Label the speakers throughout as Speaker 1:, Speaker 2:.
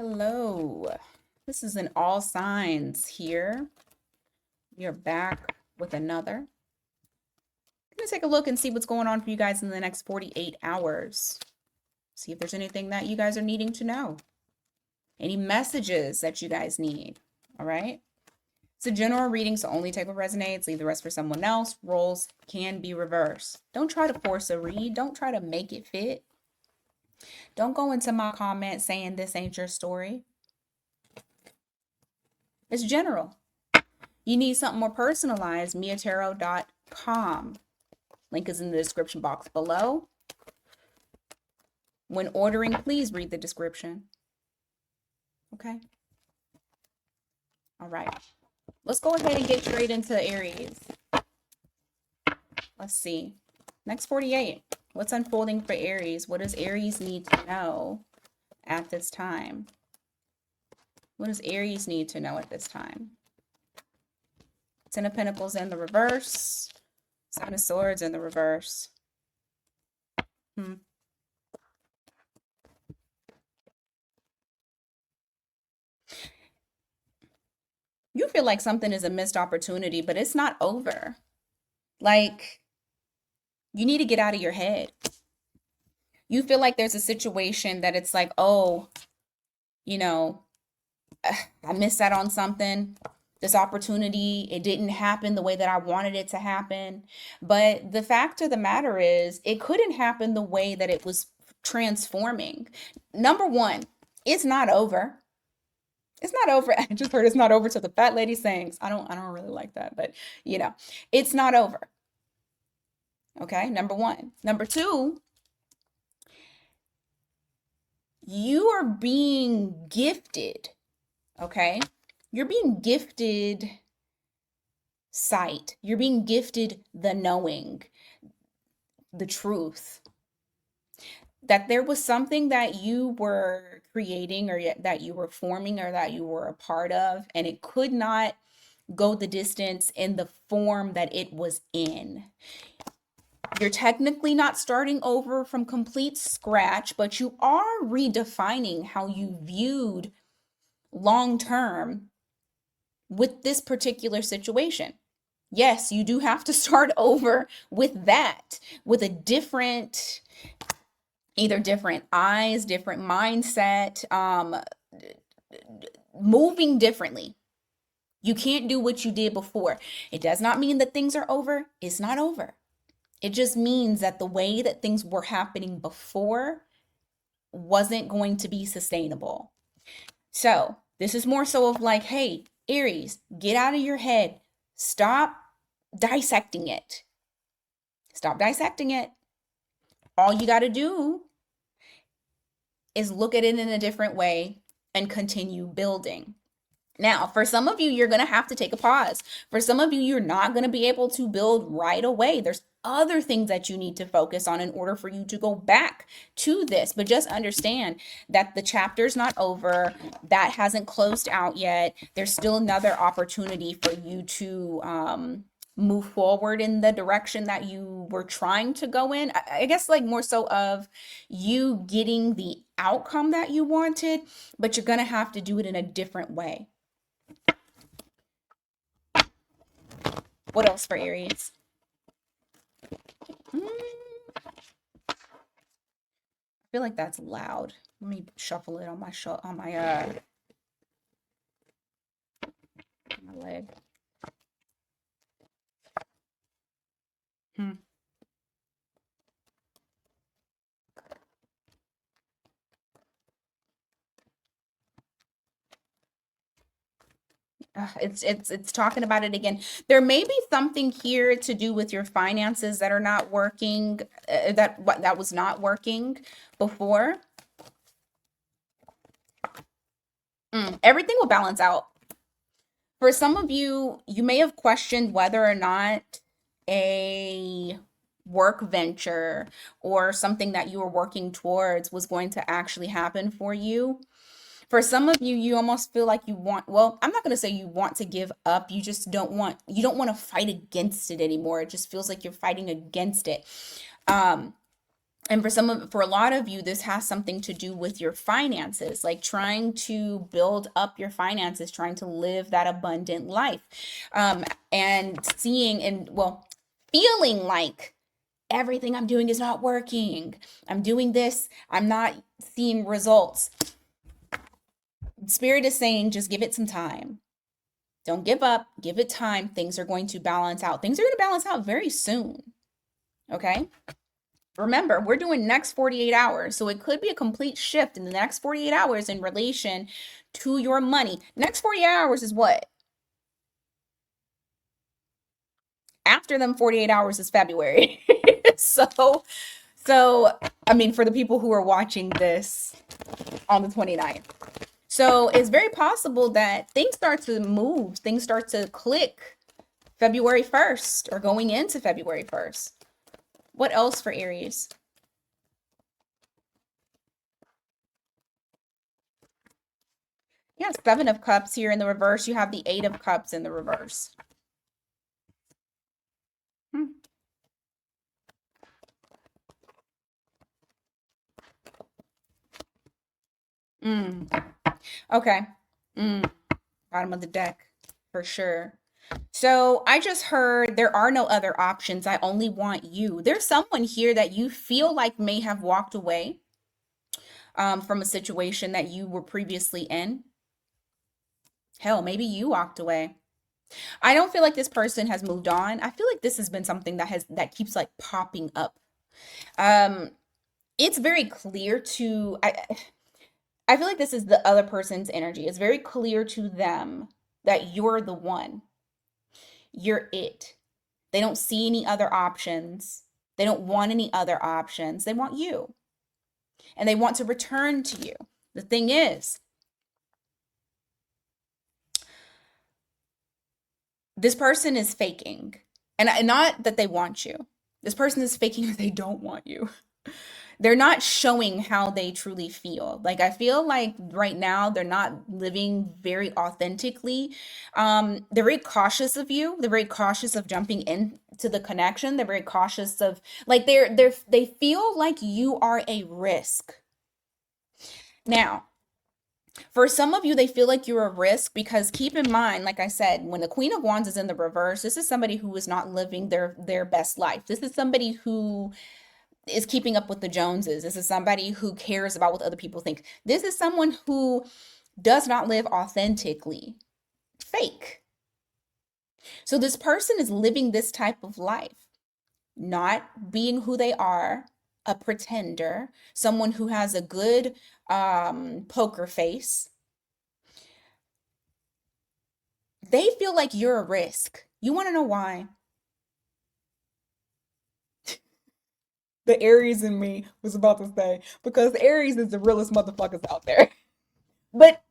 Speaker 1: Hello. This is an all signs here. We are back with another. I'm going to take a look and see what's going on for you guys in the next 48 hours. See if there's anything that you guys are needing to know. Any messages that you guys need. All right. It's a general reading, so only take what resonates. Leave the rest for someone else. Roles can be reversed. Don't try to force a read. Don't try to make it fit. Don't go into my comments saying this ain't your story. It's general. You need something more personalized, miatarot.com. Link is in the description box below. When ordering, please read the description. Okay? All right. Let's go ahead and get straight into Aries. Let's see. Next 48. What's unfolding for Aries? What does Aries need to know at this time? What does Aries need to know at this time? Ten of Pentacles in the reverse. Seven of Swords in the reverse. You feel like something is a missed opportunity, but it's not over. Like, you need to get out of your head. You feel like there's a situation that it's like, oh, I missed out on something. This opportunity, it didn't happen the way that I wanted it to happen. But the fact of the matter is, it couldn't happen the way that it was transforming. Number one, it's not over. It's not over. I just heard it's not over till the fat lady sings. I don't really like that, but it's not over. Okay, number one. Number two, you are being gifted. Okay, you're being gifted sight. You're being gifted the knowing, the truth. That there was something that you were creating or that you were forming or that you were a part of, and it could not go the distance in the form that it was in. You're technically not starting over from complete scratch, but you are redefining how you viewed long term with this particular situation. Yes, you do have to start over with that, with a different, either different eyes, different mindset, moving differently. You can't do what you did before. It does not mean that things are over. It's not over. It just means that the way that things were happening before wasn't going to be sustainable. So this is more so of like, hey, Aries, get out of your head. Stop dissecting it. Stop dissecting it. All you got to do is look at it in a different way and continue building. Now, for some of you, you're going to have to take a pause. For some of you, you're not going to be able to build right away. There's other things that you need to focus on in order for you to go back to this. But just understand that the chapter's not over. That hasn't closed out yet. There's still another opportunity for you to move forward in the direction that you were trying to go in. I guess like more so of you getting the outcome that you wanted, but you're going to have to do it in a different way. What else for Aries? I feel like that's loud. Let me shuffle it on my leg. It's talking about it again. There may be something here to do with your finances that are not working, that was not working before. Everything will balance out. For some of you, you may have questioned whether or not a work venture or something that you were working towards was going to actually happen for you. For some of you, you almost feel like you want, well, I'm not going to say you want to give up. You just don't want to fight against it anymore. It just feels like you're fighting against it. And for a lot of you, this has something to do with your finances, like trying to build up your finances, trying to live that abundant life, and seeing and well, feeling like everything I'm doing is not working. I'm doing this, I'm not seeing results. Spirit is saying, just give it some time. Don't give up, give it time. Things are going to balance out. Things are going to balance out very soon. Okay? Remember, we're doing next 48 hours. So it could be a complete shift in the next 48 hours in relation to your money. Next 48 hours is what? After them 48 hours is February. so I mean, for the people who are watching this on the 29th. So it's very possible that things start to move, things start to click February 1st or going into February 1st. What else for Aries? Yeah, Seven of Cups here in the reverse. You have the Eight of Cups in the reverse. Mm. Okay. Bottom of the deck for sure. So I just heard there are no other options. I only want you. There's someone here that you feel like may have walked away from a situation that you were previously in. Hell, maybe you walked away. I don't feel like this person has moved on. I feel like this has been something that keeps like popping up. Um, it's very clear to I feel like this is the other person's energy. It's very clear to them that you're the one. You're it. They don't see any other options. They don't want any other options. They want you. And they want to return to you. The thing is, this person is faking. And not that they want you. This person is faking that they don't want you. They're not showing how they truly feel. Like I feel like right now they're not living very authentically. They're very cautious of you. They're very cautious of jumping into the connection. They're very cautious of like they feel like you are a risk. Now, for some of you, they feel like you're a risk because keep in mind, like I said, when the Queen of Wands is in the reverse, this is somebody who is not living their best life. This is somebody who is keeping up with the Joneses. This is somebody who cares about what other people think. This is someone who does not live authentically, fake. So this person is living this type of life, not being who they are, a pretender, someone who has a good poker face. They feel like you're a risk. You want to know why? The Aries in me was about to say, because Aries is the realest motherfuckers out there. But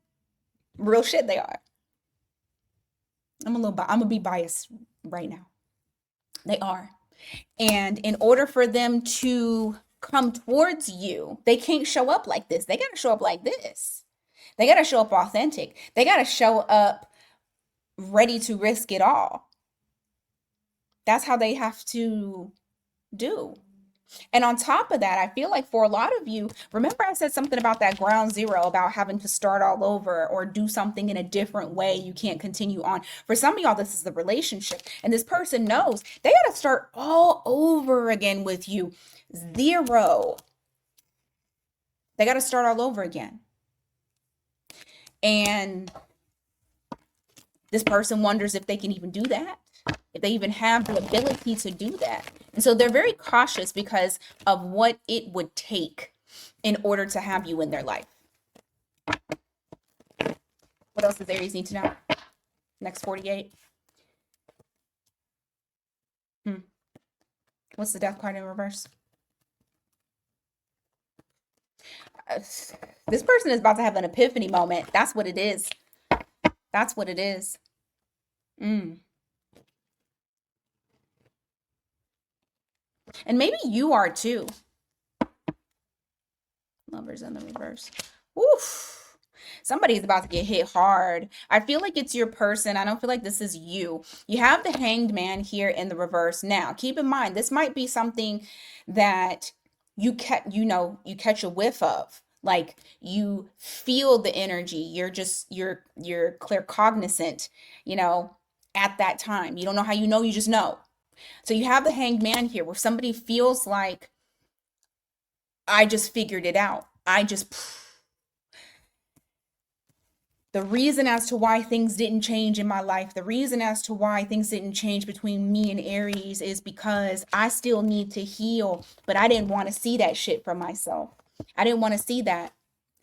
Speaker 1: real shit they are. I'm gonna be biased right now. They are. And in order for them to come towards you, they can't show up like this. They gotta show up like this. They gotta show up authentic. They gotta show up ready to risk it all. That's how they have to do. And on top of that, I feel like for a lot of you, remember I said something about that ground zero, about having to start all over or do something in a different way. You can't continue on. For some of y'all, this is the relationship. And this person knows they got to start all over again with you. Zero. They got to start all over again. And this person wonders if they can even do that, if they even have the ability to do that. And so they're very cautious because of what it would take in order to have you in their life. What else does Aries need to know? Next 48. What's the death card in reverse? This person is about to have an epiphany moment. That's what it is. That's what it is. And maybe you are too. Lovers in the reverse. Oof. Somebody's about to get hit hard. I feel like it's your person. I don't feel like this is you. You have the Hanged Man here in the reverse. Now, keep in mind, this might be something that you catch a whiff of, like you feel the energy. You're clear cognizant, you know, at that time. You don't know how you know, you just know. So you have the hanged man here where somebody feels like, I just figured it out. The reason as to why things didn't change in my life, the reason as to why things didn't change between me and Aries is because I still need to heal, but I didn't want to see that shit for myself. I didn't want to see that.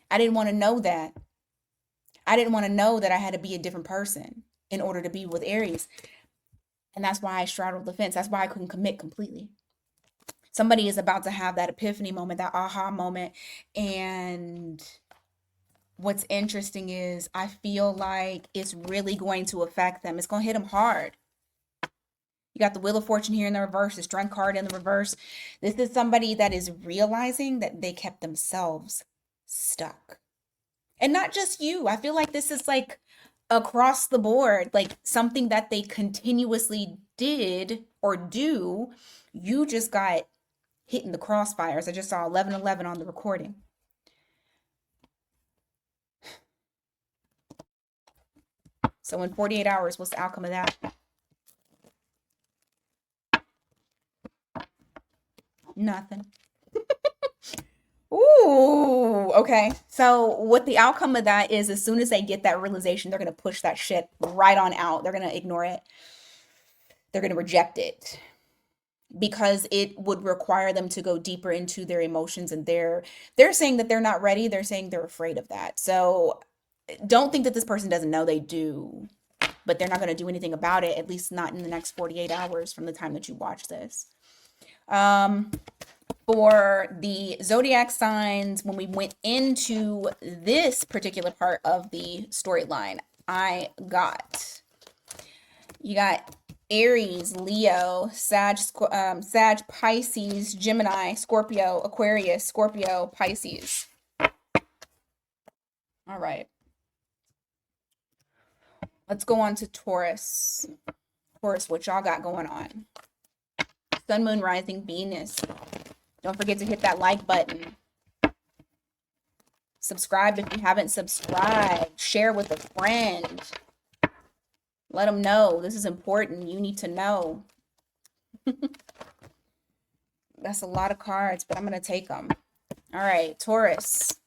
Speaker 1: I didn't want to know that. I didn't want to know that I had to be a different person in order to be with Aries. And that's why I straddled the fence. That's why I couldn't commit completely. Somebody is about to have that epiphany moment, that aha moment. And what's interesting is I feel like it's really going to affect them. It's going to hit them hard. You got the Wheel of Fortune here in the reverse, the Strength card in the reverse. This is somebody that is realizing that they kept themselves stuck. And not just you. I feel like this is like across the board, like something that they continuously did or do. You just got hit in the crossfires. I just saw 1111 on the recording. So in 48 hours, what's the outcome of that? Nothing. Ooh, okay. So what the outcome of that is, as soon as they get that realization, they're going to push that shit right on out. They're going to ignore it. They're going to reject it because it would require them to go deeper into their emotions, and they're saying that they're not ready. They're saying they're afraid of that. So don't think that this person doesn't know, they do, but they're not going to do anything about it, at least not in the next 48 hours from the time that you watch this. For the zodiac signs, when we went into this particular part of the storyline, you got Aries, Leo, Sag, Pisces, Gemini, Scorpio, Aquarius, Scorpio, Pisces. All right. Let's go on to Taurus. Taurus, what y'all got going on? Sun, Moon, Rising, Venus. Don't forget to hit that like button. Subscribe if you haven't subscribed. Share with a friend. Let them know. This is important. You need to know. That's a lot of cards, but I'm going to take them. All right, Taurus.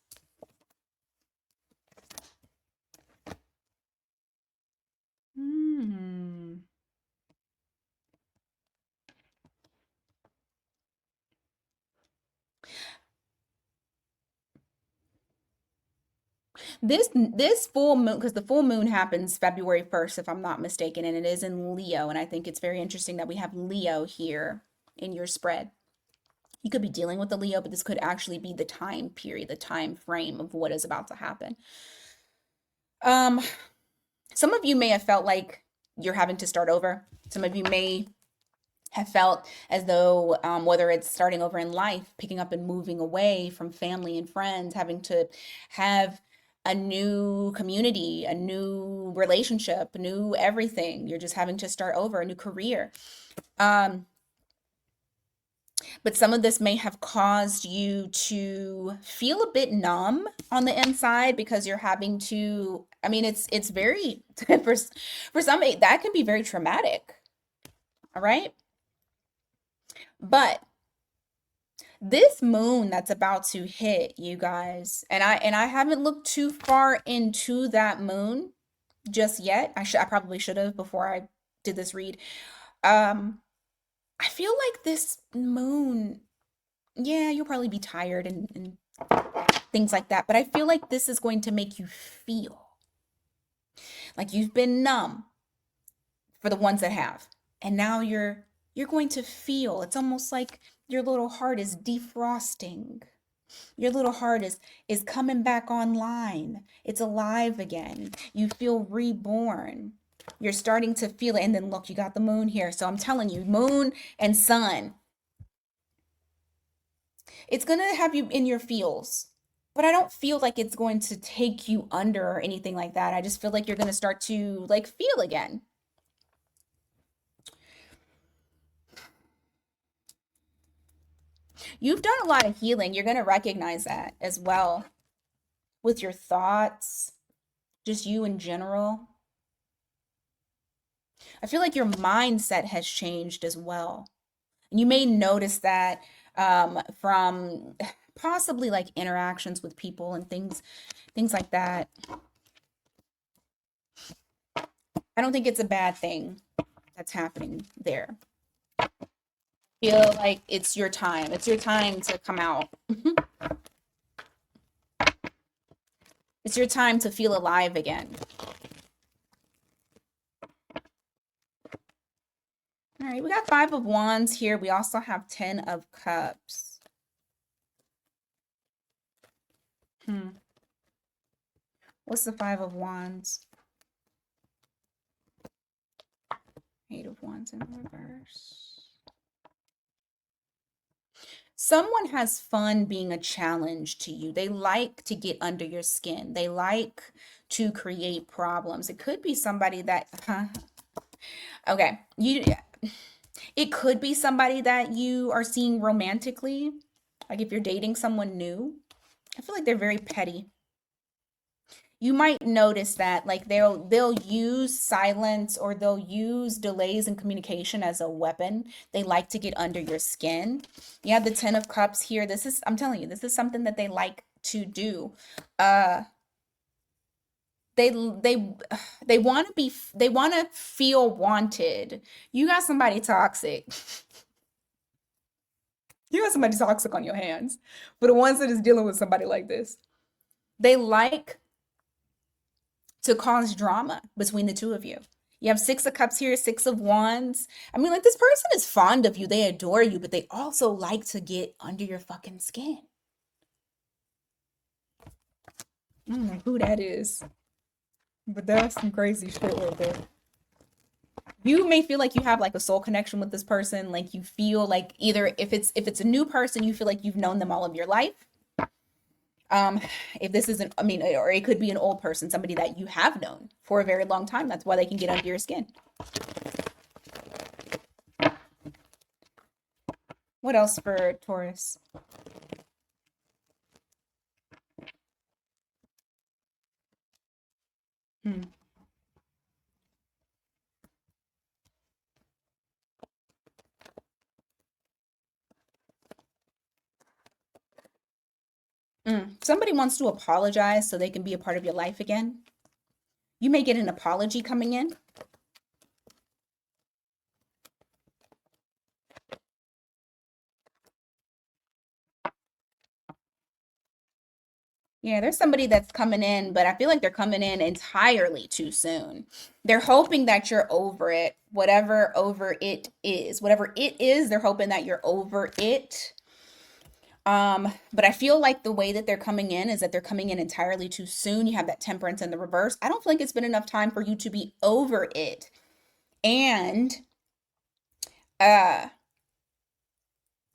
Speaker 1: This full moon, because the full moon happens February 1st, if I'm not mistaken, and it is in Leo. And I think it's very interesting that we have Leo here in your spread. You could be dealing with the Leo, but this could actually be the time period, the time frame of what is about to happen. Some of you may have felt like you're having to start over. Some of you may have felt as though, whether it's starting over in life, picking up and moving away from family and friends, having to have a new community, a new relationship, a new everything. You're just having to start over, a new career. But some of this may have caused you to feel a bit numb on the inside because you're having to, I mean, it's very, for some, that can be very traumatic. All right. But this moon that's about to hit, you guys, and I haven't looked too far into that moon just yet. I probably should have before I did this read. I feel like this moon, yeah, you'll probably be tired and things like that, but I feel like this is going to make you feel like you've been numb for the ones that have, and now you're going to feel. It's almost like your little heart is defrosting. Your little heart is coming back online. It's alive again. You feel reborn. You're starting to feel it. And then look, you got the moon here. So I'm telling you, moon and sun, it's going to have you in your feels. But I don't feel like it's going to take you under or anything like that. I just feel like you're going to start to like feel again. You've done a lot of healing. You're going to recognize that as well with your thoughts, just you in general. I feel like your mindset has changed as well. And you may notice that from possibly like interactions with people and things like that. I don't think it's a bad thing that's happening there. Feel like it's your time. It's your time to come out. It's your time to feel alive again. All right, we got 5 of Wands here. We also have 10 of Cups. What's the 5 of Wands? 8 of Wands in reverse. Someone has fun being a challenge to you. They like to get under your skin. They like to create problems. It could be somebody that, okay, it could be somebody that you are seeing romantically. Like if you're dating someone new, I feel like they're very petty. You might notice that like they'll use silence or they'll use delays in communication as a weapon. They like to get under your skin. You have the 10 of Cups here. This is, I'm telling you, this is something that they like to do. They want to be, they want to feel wanted. You got somebody toxic. You got somebody toxic on your hands. For the ones that is dealing with somebody like this, they like to cause drama between the two of you. You have 6 of Cups here, 6 of Wands. I mean, like, this person is fond of you. They adore you, but they also like to get under your fucking skin. I don't know who that is, but that's some crazy shit right there. You may feel like you have like a soul connection with this person. Like you feel like either if it's a new person, you feel like you've known them all of your life. If this isn't, I mean, or it could be an old person, somebody that you have known for a very long time. That's why they can get under your skin. What else for Taurus? Hmm. Somebody wants to apologize so they can be a part of your life again. You may get an apology coming in. Yeah, there's somebody that's coming in, but I feel like they're coming in entirely too soon. They're hoping that you're over it, whatever over it is. Whatever it is, they're hoping that you're over it. But I feel like the way that they're coming in is that they're coming in entirely too soon. You have that Temperance in the reverse. I don't feel like it's been enough time for you to be over it. And uh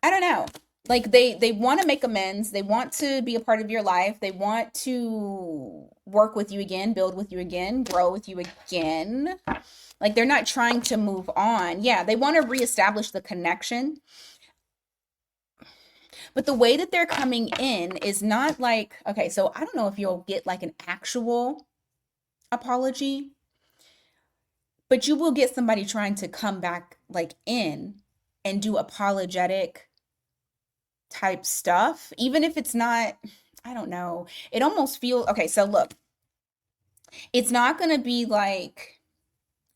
Speaker 1: I don't know. Like they want to make amends. They want to be a part of your life. They want to work with you again, build with you again, grow with you again. Like they're not trying to move on. Yeah, they want to reestablish the connection. But the way that they're coming in is not like, okay, so I don't know if you'll get like an actual apology, but you will get somebody trying to come back like in and do apologetic type stuff, even if it's not, I don't know. It almost feels, okay, so look, it's not going to be like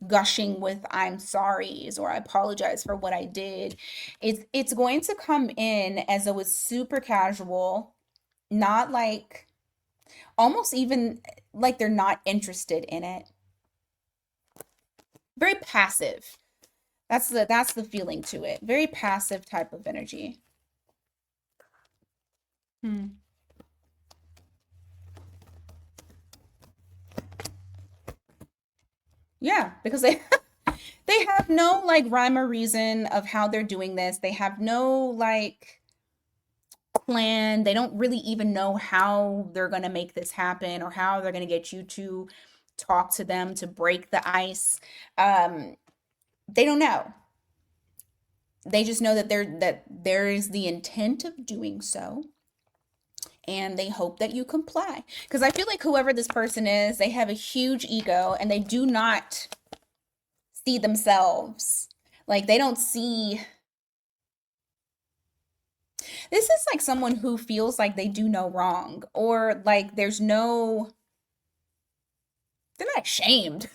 Speaker 1: gushing with I'm sorry's or I apologize for what I did. It's going to come in as though it's super casual, not like almost even like they're not interested in it. Very passive. That's the feeling to it. Very passive type of energy. Hmm. Yeah, because they have no like rhyme or reason of how they're doing this. They have no like plan. They don't really even know how they're going to make this happen or how they're going to get you to talk to them to break the ice. They don't know. They just know that there is the intent of doing so, and they hope that you comply. Because I feel like whoever this person is, they have a huge ego and they do not see themselves. Like they don't see, this is like someone who feels like they do no wrong, or like there's no, they're not ashamed.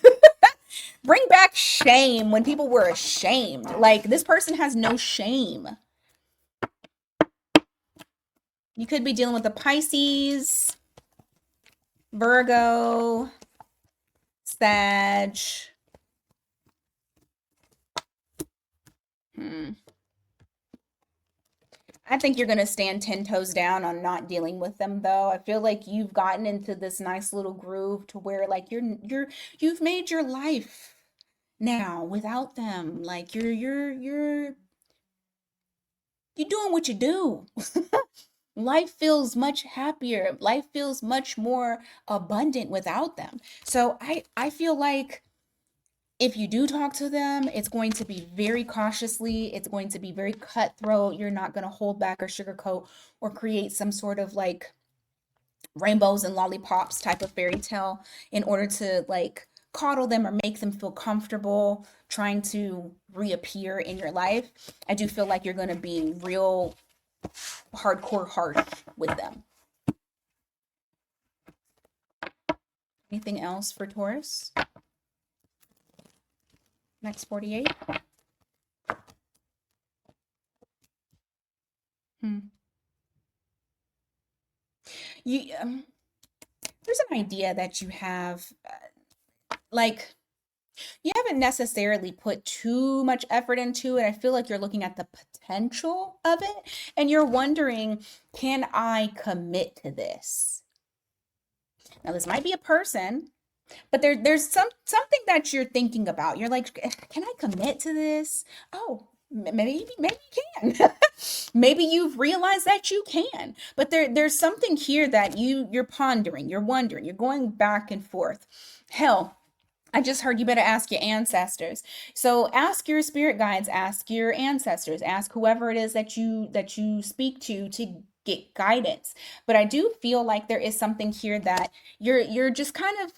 Speaker 1: Bring back shame when people were ashamed. Like this person has no shame. You could be dealing with a Pisces, Virgo, Sag. I think you're going to stand 10 toes down on not dealing with them though. I feel like you've gotten into this nice little groove to where like you've made your life now without them. Like you're doing what you do. Life feels much happier. Life feels much more abundant without them. So I feel like if you do talk to them, it's going to be very cautiously. It's going to be very cutthroat. You're not going to hold back or sugarcoat or create some sort of like rainbows and lollipops type of fairy tale in order to like coddle them or make them feel comfortable trying to reappear in your life. I do feel like you're going to be real hardcore harsh with them. Anything else for Taurus? Next 48. You there's an idea that you have like you haven't necessarily put too much effort into it. I feel like you're looking at the potential of it and you're wondering, can I commit to this? Now, this might be a person, but there's something that you're thinking about. You're like, can I commit to this? Oh, maybe you can. Maybe you've realized that you can. But there's something here that you're pondering, you're wondering, you're going back and forth. Hell, I just heard you better ask your ancestors. So ask your spirit guides, ask your ancestors, ask whoever it is that you speak to get guidance. But I do feel like there is something here that you're just kind of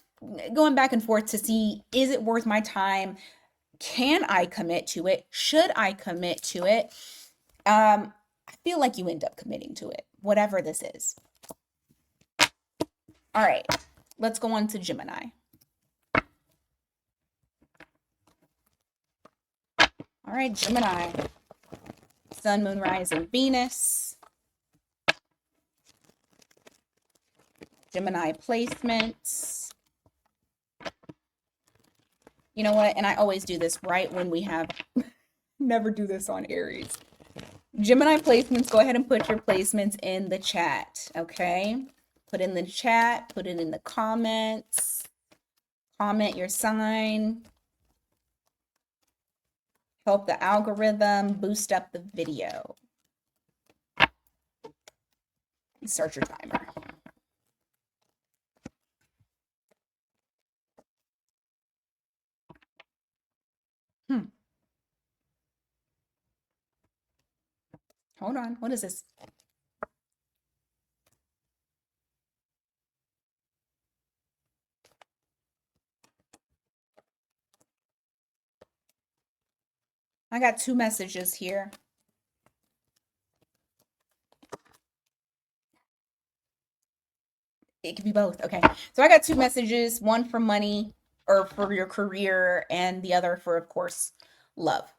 Speaker 1: going back and forth to see, is it worth my time? Can I commit to it? Should I commit to it? I feel like you end up committing to it, whatever this is. All right, let's go on to Gemini. All right, Gemini. Sun, Moon, Rising, Venus. Gemini placements. You know what? And I always do this right when we have, never do this on Aries. Gemini placements, go ahead and put your placements in the chat, okay? Put in the chat, put it in the comments. Comment your sign. Help the algorithm boost up the video. Start your timer. Hold on. What is this? I got two messages here. It could be both. Okay. So I got two messages, one for money or for your career, and the other for, of course, love.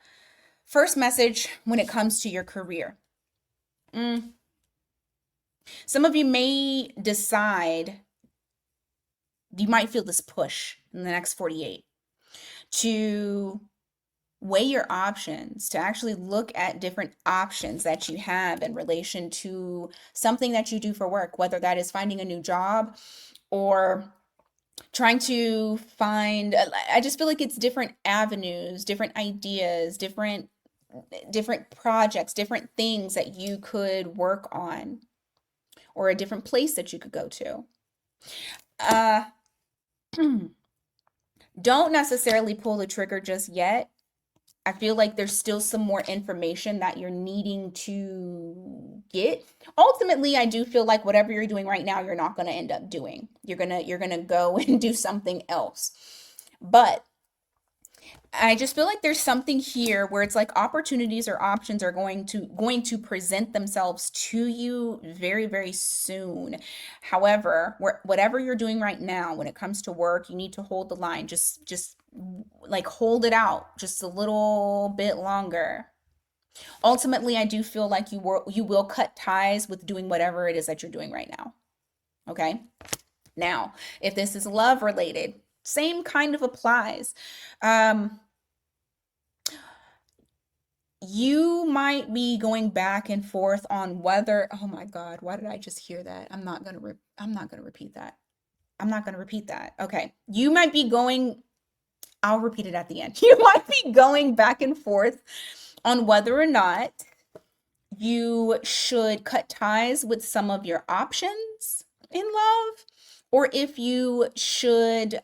Speaker 1: First message when it comes to your career. Some of you may decide, you might feel this push in the next 48 to weigh your options, to actually look at different options that you have in relation to something that you do for work, whether that is finding a new job or trying to find, I just feel like it's different avenues, different ideas, different projects, different things that you could work on, or a different place that you could go to. Don't necessarily pull the trigger just yet. I feel like there's still some more information that you're needing to get. Ultimately, I do feel like whatever you're doing right now, you're not going to end up doing. You're going to go and do something else. But I just feel like there's something here where it's like opportunities or options are going to present themselves to you very, very soon. However, whatever you're doing right now when it comes to work, you need to hold the line. Just like hold it out just a little bit longer. Ultimately, I do feel like you will cut ties with doing whatever it is that you're doing right now. Okay? Now, if this is love related, same kind of applies. Um, you might be going back and forth on whether, oh my God, why did I just hear that? I'm not gonna repeat that. I'm not gonna repeat that. Okay. You might be going, I'll repeat it at the end. You might be going back and forth on whether or not you should cut ties with some of your options in love, or if you should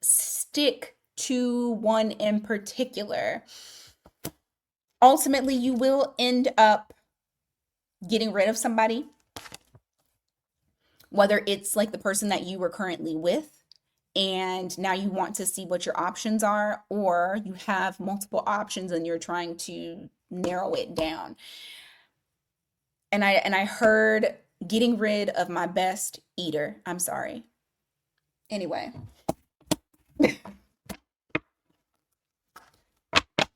Speaker 1: stick to one in particular. Ultimately, you will end up getting rid of somebody, whether it's like the person that you were currently with, and now you want to see what your options are, or you have multiple options and you're trying to narrow it down. And I heard getting rid of my best eater. I'm sorry. Anyway,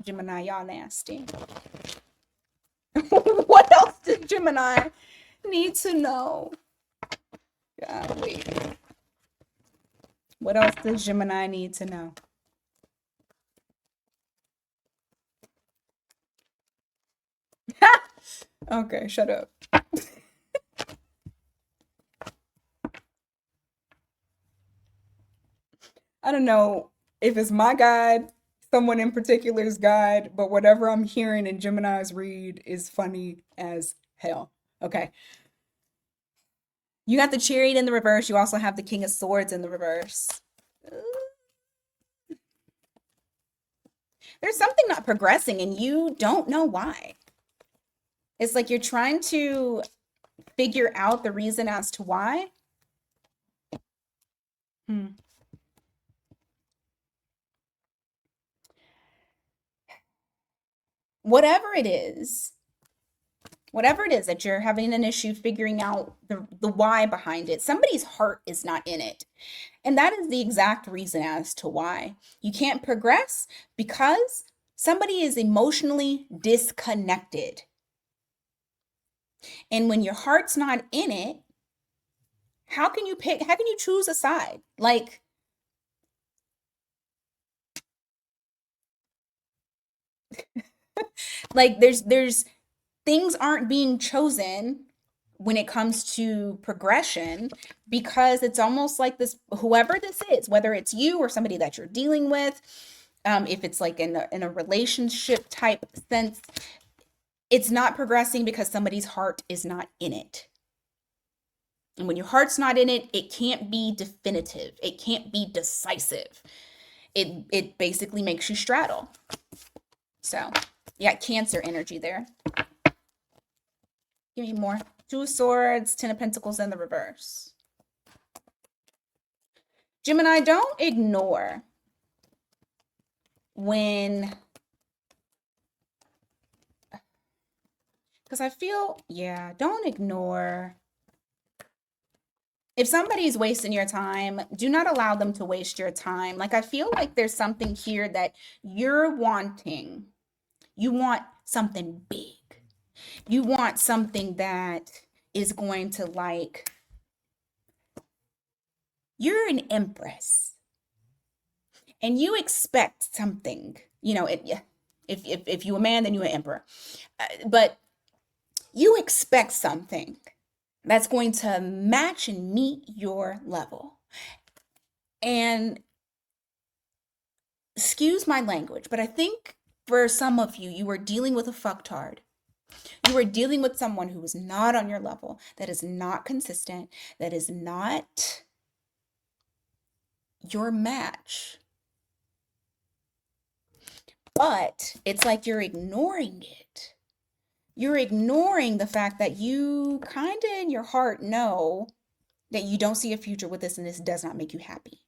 Speaker 1: Gemini, y'all nasty. What else did Gemini need to know? Golly. What else does Gemini need to know? Okay, shut up. I don't know if it's my guide, someone in particular's guide, but whatever I'm hearing in Gemini's read is funny as hell. Okay. You got the Chariot in the reverse. You also have the King of Swords in the reverse. There's something not progressing and you don't know why. It's like you're trying to figure out the reason as to why. Hmm. Whatever it is, that you're having an issue figuring out the why behind it, somebody's heart is not in it. And that is the exact reason as to why you can't progress, because somebody is emotionally disconnected. And when your heart's not in it, how can you choose a side? Like there's things aren't being chosen when it comes to progression, because it's almost like this, whoever this is, whether it's you or somebody that you're dealing with, if it's like in a relationship type sense, it's not progressing because somebody's heart is not in it. And when your heart's not in it, it can't be definitive. It can't be decisive. It basically makes you straddle. So, you got Cancer energy there. Give me more. Two of Swords, Ten of Pentacles in the reverse. Gemini, don't ignore when, because I feel, yeah, don't ignore. If somebody's wasting your time, do not allow them to waste your time. Like, I feel like there's something here that you're wanting. You want something big. You want something that is going to, like, you're an empress and you expect something, if you a man, then you an emperor. But you expect something that's going to match and meet your level. And excuse my language, but I think for some of you, you are dealing with a fucktard. You are dealing with someone who is not on your level, that is not consistent, that is not your match. But it's like you're ignoring it. You're ignoring the fact that you kind of in your heart know that you don't see a future with this and this does not make you happy.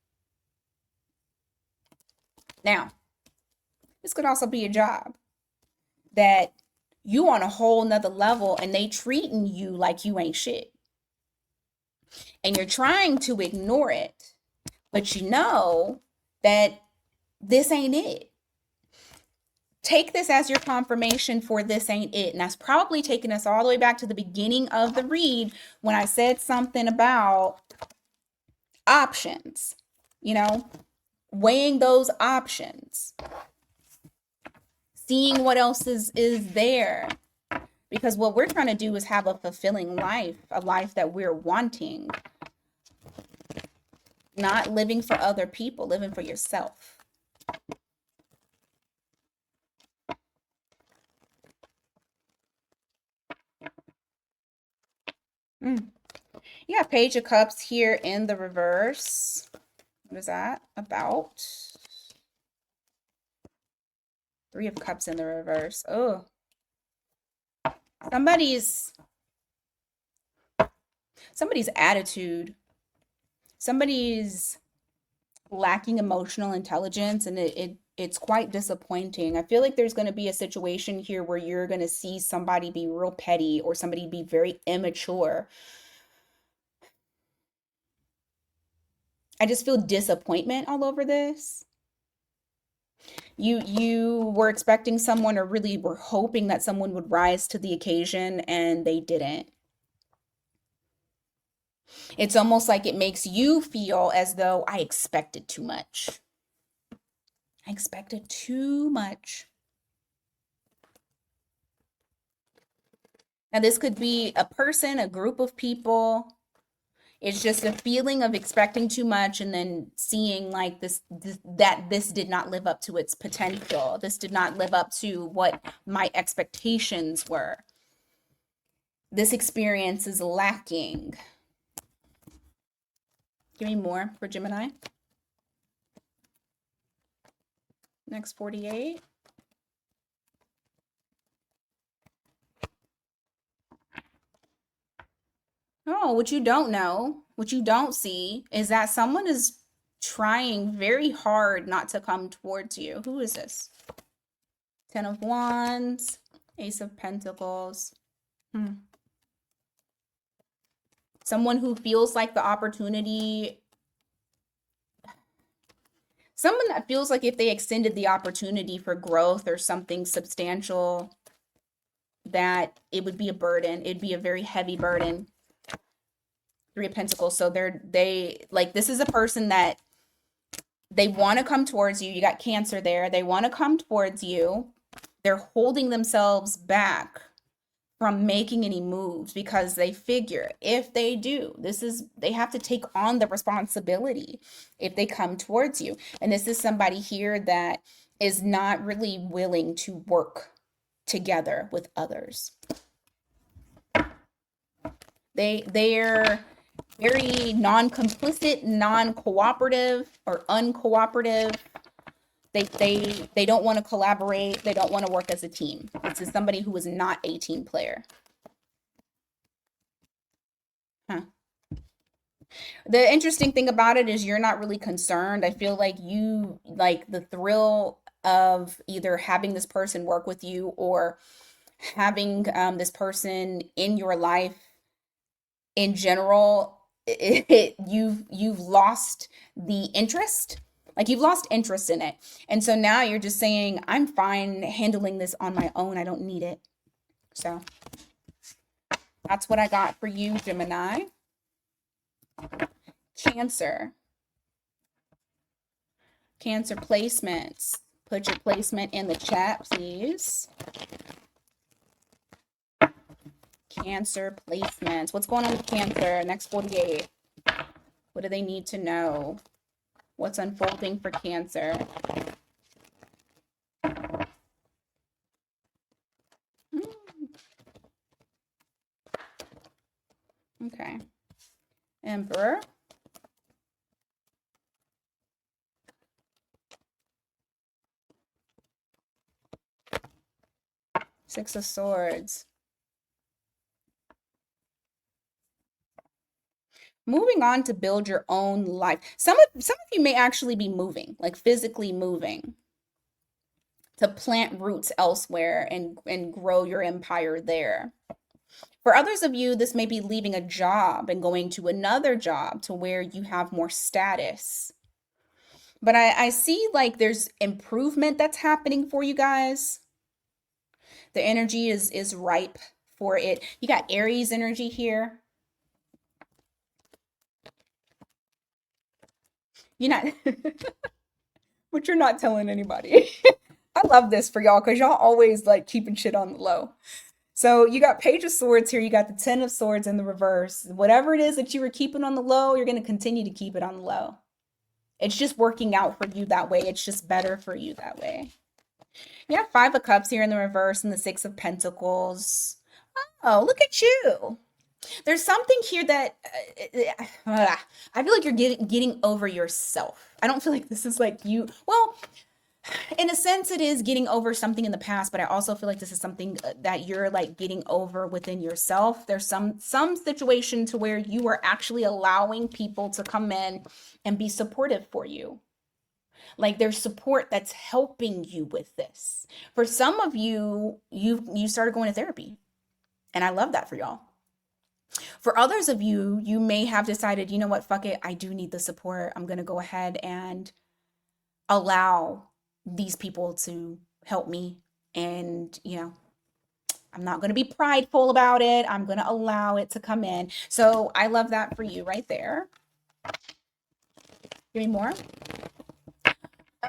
Speaker 1: Now, this could also be a job that you on a whole nother level and they treating you like you ain't shit. And you're trying to ignore it, but you know that this ain't it. Take this as your confirmation for this ain't it. And that's probably taking us all the way back to the beginning of the read when I said something about options, you know, weighing those options, seeing what else is there. Because what we're trying to do is have a fulfilling life, a life that we're wanting, not living for other people, living for yourself. You have Page of Cups here in the reverse. What is that about? Three of Cups in the reverse. Oh, somebody's attitude, somebody's lacking emotional intelligence, and it's quite disappointing. I feel like there's going to be a situation here where you're going to see somebody be real petty or somebody be very immature. I just feel disappointment all over this. You were expecting someone or really were hoping that someone would rise to the occasion and they didn't. It's almost like it makes you feel as though I expected too much. I expected too much. Now, this could be a person, a group of people. It's just a feeling of expecting too much and then seeing like this did not live up to its potential. This did not live up to what my expectations were. This experience is lacking. Give me more for Gemini. Next 48. Oh, what you don't know, what you don't see is that someone is trying very hard not to come towards you. Who is this? Ten of Wands, Ace of Pentacles. Someone who feels like the opportunity, someone that feels like if they extended the opportunity for growth or something substantial, that it would be a burden. It'd be a very heavy burden. Three of Pentacles. So they like, this is a person that they want to come towards you. You got Cancer there. They want to come towards you. They're holding themselves back from making any moves because they figure if they do, they have to take on the responsibility if they come towards you. And this is somebody here that is not really willing to work together with others. They're very non-complicit, non-cooperative, or uncooperative. They don't want to collaborate. They don't want to work as a team. This is somebody who is not a team player. The interesting thing about it is you're not really concerned. I feel like you like the thrill of either having this person work with you or having this person in your life in general. You've lost the interest. Like you've lost interest in it. And so now you're just saying, I'm fine handling this on my own. I don't need it. So that's what I got for you, Gemini. Cancer. Cancer placements. Put your placement in the chat, please. Cancer placements. What's going on with Cancer? Next 48. What do they need to know? What's unfolding for Cancer? Okay. Emperor. Six of Swords. Moving on to build your own life. Some of you may actually be moving, like physically moving to plant roots elsewhere and grow your empire there. For others of you, this may be leaving a job and going to another job to where you have more status. But I see like there's improvement that's happening for you guys. The energy is ripe for it. You got Aries energy here. You're not, but you're not telling anybody. I love this for y'all because y'all always like keeping shit on the low. So you got Page of Swords here. You got the Ten of Swords in the reverse. Whatever it is that you were keeping on the low, you're going to continue to keep it on the low. It's just working out for you that way. It's just better for you that way. You have Five of Cups here in the reverse and the Six of Pentacles. Oh, look at you. There's something here that I feel like you're getting over yourself. I don't feel like this is like you. Well, in a sense, it is getting over something in the past, but I also feel like this is something that you're like getting over within yourself. There's some situation to where you are actually allowing people to come in and be supportive for you. Like there's support that's helping you with this. For some of you, you started going to therapy, and I love that for y'all. For others of you, you may have decided, you know what, fuck it, I do need the support. I'm going to go ahead and allow these people to help me. And, you know, I'm not going to be prideful about it. I'm going to allow it to come in. So I love that for you right there. Give me more.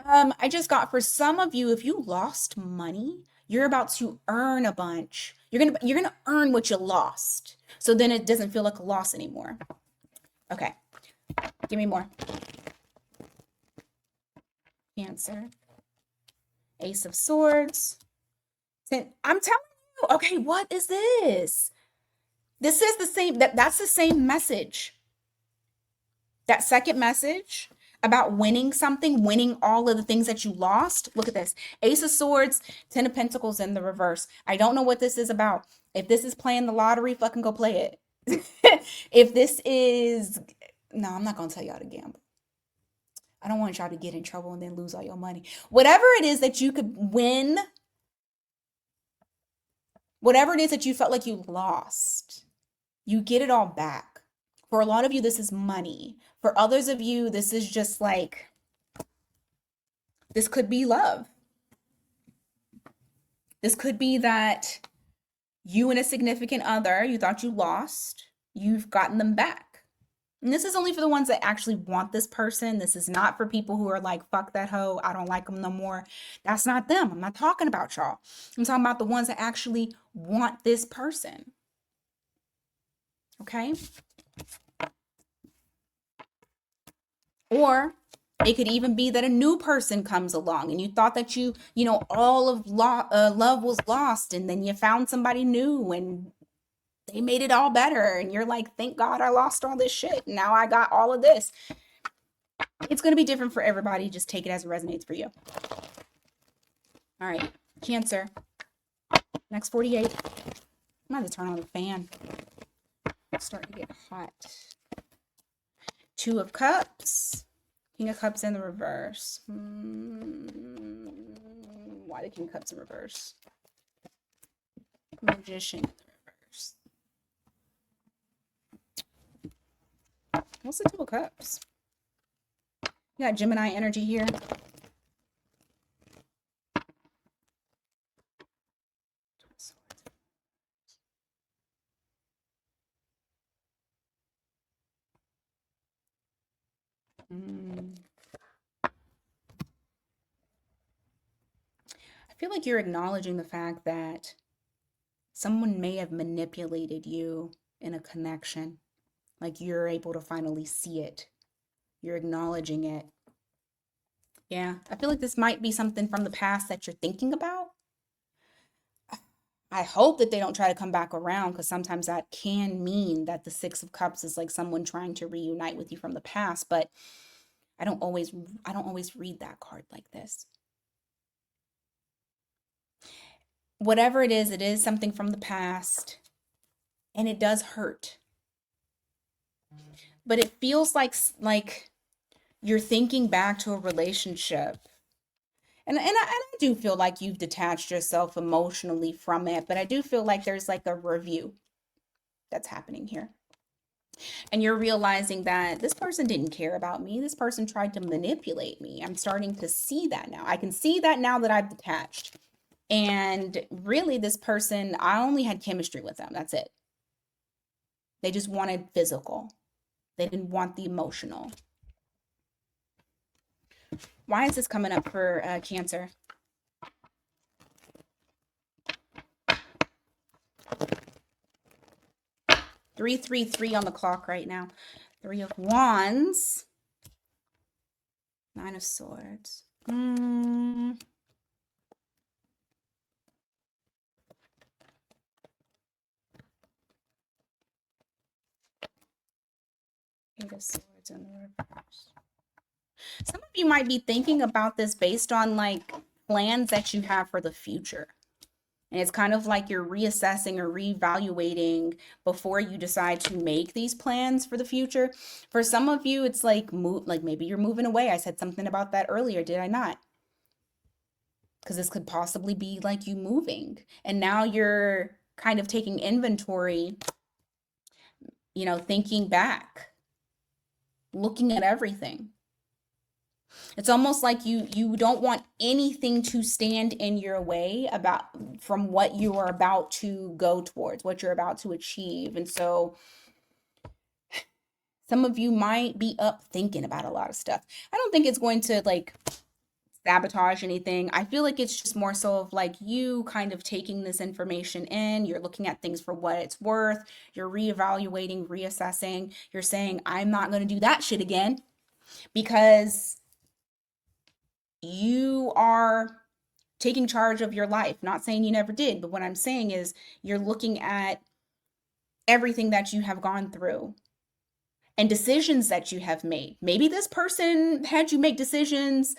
Speaker 1: I just got for some of you, if you lost money, you're about to earn a bunch. You're gonna earn what you lost. So then it doesn't feel like a loss anymore. Okay. Give me more. Cancer. Ace of Swords. I'm telling you. Okay, what is this? This is the same, that's the same message. That second message about winning something, winning all of the things that you lost. Look at this. Ace of Swords, Ten of Pentacles in the reverse. I don't know what this is about. If this is playing the lottery, fucking go play it. If this is, no, I'm not going to tell y'all to gamble. I don't want y'all to get in trouble and then lose all your money. Whatever it is that you could win, whatever it is that you felt like you lost, you get it all back. For a lot of you, this is money. For others of you, this is just like, this could be love. This could be that you and a significant other, you thought you lost, you've gotten them back. And this is only for the ones that actually want this person. This is not for people who are like, fuck that hoe, I don't like them no more. That's not them. I'm not talking about y'all. I'm talking about the ones that actually want this person. Okay? Or it could even be that a new person comes along and you thought that you know, all of love was lost, and then you found somebody new and they made it all better. And you're like, thank God I lost all this shit. Now I got all of this. It's going to be different for everybody. Just take it as it resonates for you. All right. Cancer. Next 48. I'm going to turn on the fan. It's starting to get hot. Two of Cups. King of Cups in the reverse. Why the King of Cups in reverse? Magician in the reverse. What's the Two of Cups? You got Gemini energy here. I feel like you're acknowledging the fact that someone may have manipulated you in a connection. Like you're able to finally see it. You're acknowledging it. Yeah, I feel like this might be something from the past that you're thinking about. I hope that they don't try to come back around, because sometimes that can mean that the Six of Cups is like someone trying to reunite with you from the past, but I don't always read that card like this. whatever it is something from the past, and it does hurt. But it feels like you're thinking back to a relationship. And I do feel like you've detached yourself emotionally from it, but I do feel like there's like a review that's happening here. And you're realizing that this person didn't care about me. This person tried to manipulate me. I'm starting to see that now. I can see that now that I've detached. And really, this person, I only had chemistry with them. That's it. They just wanted physical, they didn't want the emotional. Why is this coming up for Cancer? 333 on the clock right now. 3 of Wands. 9 of Swords. Eight of Swords in the reverse. Some of you might be thinking about this based on like plans that you have for the future. And it's kind of like you're reassessing or reevaluating before you decide to make these plans for the future. For some of you, it's like maybe you're moving away. I said something about that earlier, did I not? Because this could possibly be like you moving. And now you're kind of taking inventory, thinking back, looking at everything. It's almost like you don't want anything to stand in your way from what you are about to go towards, what you're about to achieve. And so some of you might be up thinking about a lot of stuff. I don't think it's going to like sabotage anything. I feel like it's just more so of like you kind of taking this information in, you're looking at things for what it's worth, you're reevaluating, reassessing, you're saying, I'm not going to do that shit again, because you are taking charge of your life. Not saying you never did, but what I'm saying is you're looking at everything that you have gone through and decisions that you have made. Maybe this person had you make decisions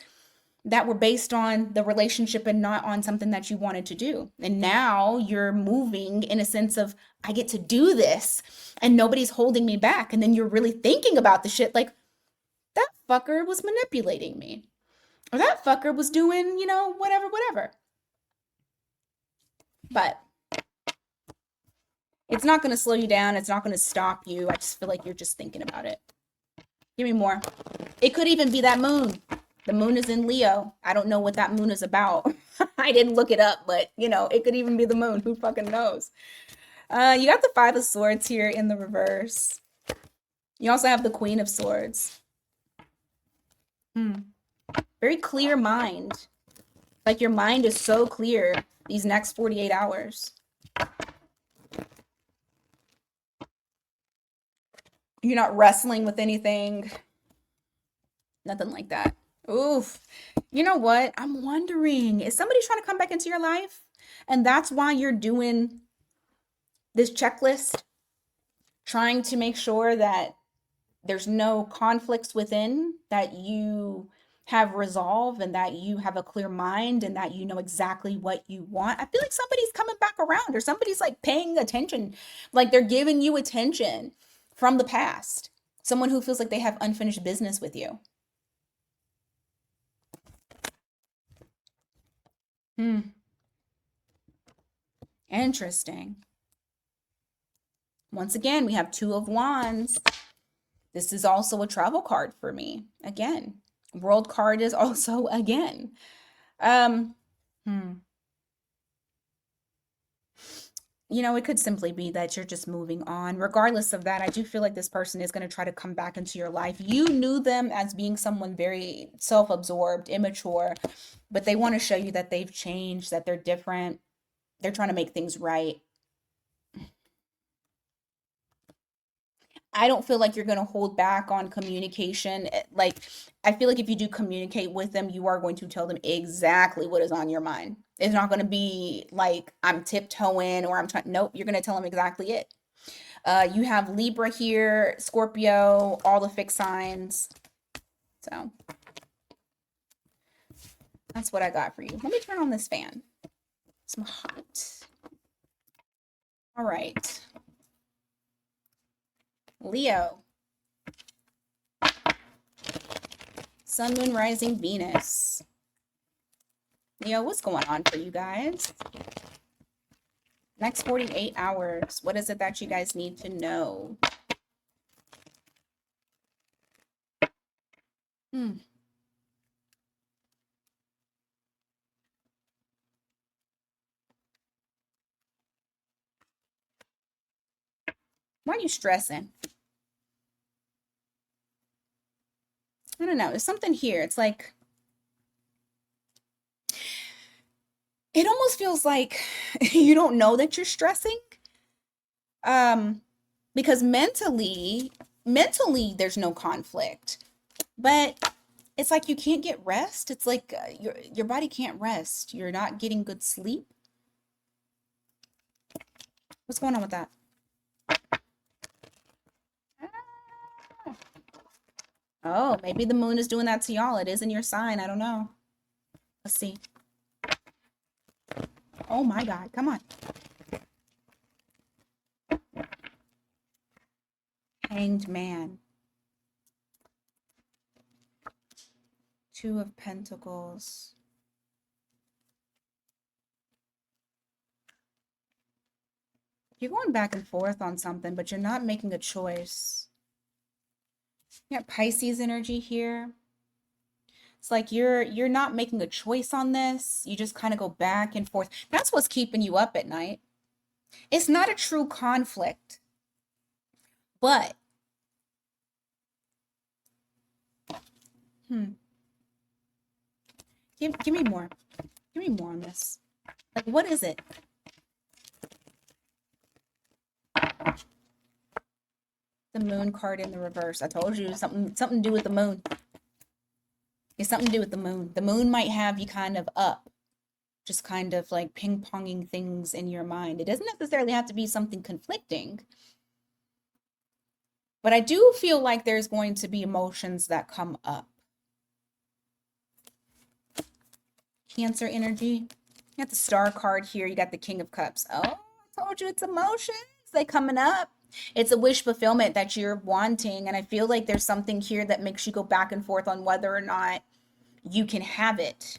Speaker 1: that were based on the relationship and not on something that you wanted to do. And now you're moving in a sense of, I get to do this and nobody's holding me back. And then you're really thinking about the shit like, that fucker was manipulating me. Or that fucker was doing, whatever. But it's not going to slow you down. It's not going to stop you. I just feel like you're just thinking about it. Give me more. It could even be that moon. The moon is in Leo. I don't know what that moon is about. I didn't look it up, but it could even be the moon. Who fucking knows? You got the 5 of Swords here in the reverse. You also have the Queen of Swords. Very clear mind. Like your mind is so clear these next 48 hours. You're not wrestling with anything. Nothing like that. Oof. You know what? I'm wondering, is somebody trying to come back into your life? And that's why you're doing this checklist, trying to make sure that there's no conflicts within, that you have resolve and that you have a clear mind and that you know exactly what you want. I feel like somebody's coming back around, or somebody's like paying attention, like they're giving you attention from the past. Someone who feels like they have unfinished business with you. Interesting. Once again, we have 2 of Wands. This is also a travel card for me. Again, World card is also again. It could simply be that you're just moving on. Regardless of that, I do feel like this person is going to try to come back into your life. You knew them as being someone very self-absorbed, immature, but they want to show you that they've changed, that they're different. They're trying to make things right. I don't feel like you're going to hold back on communication. Like, I feel like if you do communicate with them, you are going to tell them exactly what is on your mind. It's not going to be like I'm tiptoeing or I'm trying. Nope, you're going to tell them exactly it. You have Libra here, Scorpio, all the fixed signs. So that's what I got for you. Let me turn on this fan. Some hot. All right. Leo. Sun, Moon, Rising, Venus. Leo, what's going on for you guys? Next 48 hours. What is it that you guys need to know? Why are you stressing? I don't know. There's something here. It's like, it almost feels like you don't know that you're stressing. Because mentally there's no conflict. But it's like you can't get rest. It's like your body can't rest. You're not getting good sleep. What's going on with that? Oh, maybe the moon is doing that to y'all. It is in your sign. I don't know. Let's see. Oh my God. Come on. Hanged Man. Two of Pentacles. You're going back and forth on something, but you're not making a choice. You got Pisces energy here. It's like you're not making a choice on this. You just kind of go back and forth. That's what's keeping you up at night. It's not a true conflict. But give me more. Give me more on this. Like, what is it? The Moon card in the reverse. I told you something to do with the moon. It's something to do with the moon. The moon might have you kind of up, just kind of like ping-ponging things in your mind. It doesn't necessarily have to be something conflicting. But I do feel like there's going to be emotions that come up. Cancer energy. You got the Star card here. You got the King of Cups. Oh, I told you it's emotions. They coming up. It's a wish fulfillment that you're wanting. And I feel like there's something here that makes you go back and forth on whether or not you can have it.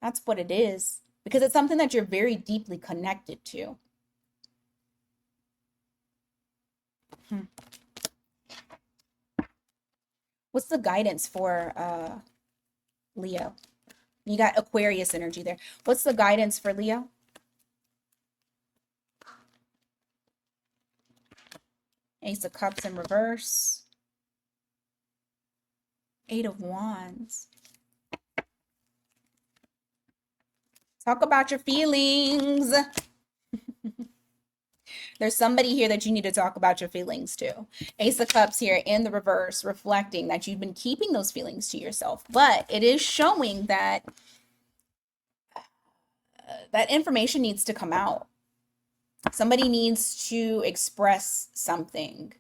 Speaker 1: That's what it is. Because it's something that you're very deeply connected to. What's the guidance for Leo? You got Aquarius energy there. What's the guidance for Leo? Ace of Cups in reverse. Eight of Wands. Talk about your feelings. There's somebody here that you need to talk about your feelings to. Ace of Cups here in the reverse, reflecting that you've been keeping those feelings to yourself. But it is showing that that information needs to come out. Somebody needs to express something.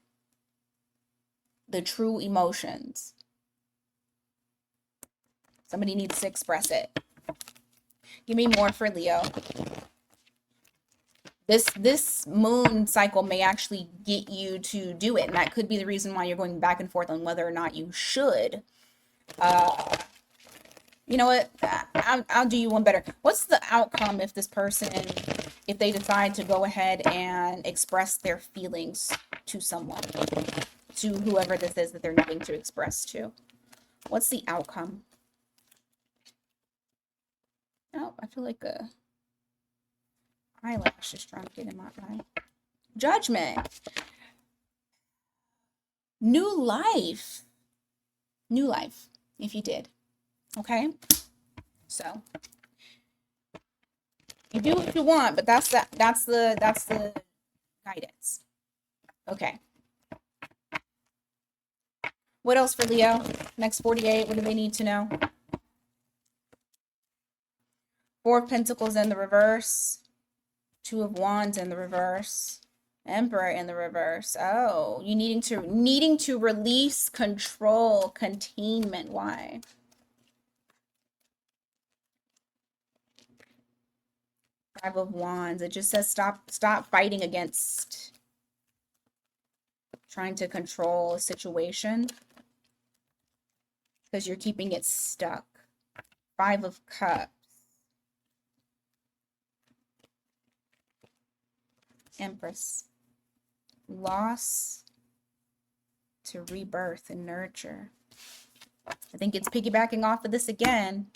Speaker 1: The true emotions. Somebody needs to express it. Give me more for Leo. This moon cycle may actually get you to do it, and that could be the reason why you're going back and forth on whether or not you should. You know what? I'll do you one better. What's the outcome if this person, if they decide to go ahead and express their feelings to someone, to whoever this is that they're needing to express to? What's the outcome? Oh, I feel like a eyelash is trying to get in my eye. Judgment. New life. New life, if you did. Okay? So you do what you want, but that's the guidance. Okay. What else for Leo? Next 48, what do they need to know? Four of Pentacles in the reverse. Two of Wands in the reverse. Emperor in the reverse. Oh, you needing to release control, containment. Why? Five of Wands. It just says stop fighting against trying to control a situation because you're keeping it stuck. Five of Cups. Empress. Loss to rebirth and nurture. I think it's piggybacking off of this again.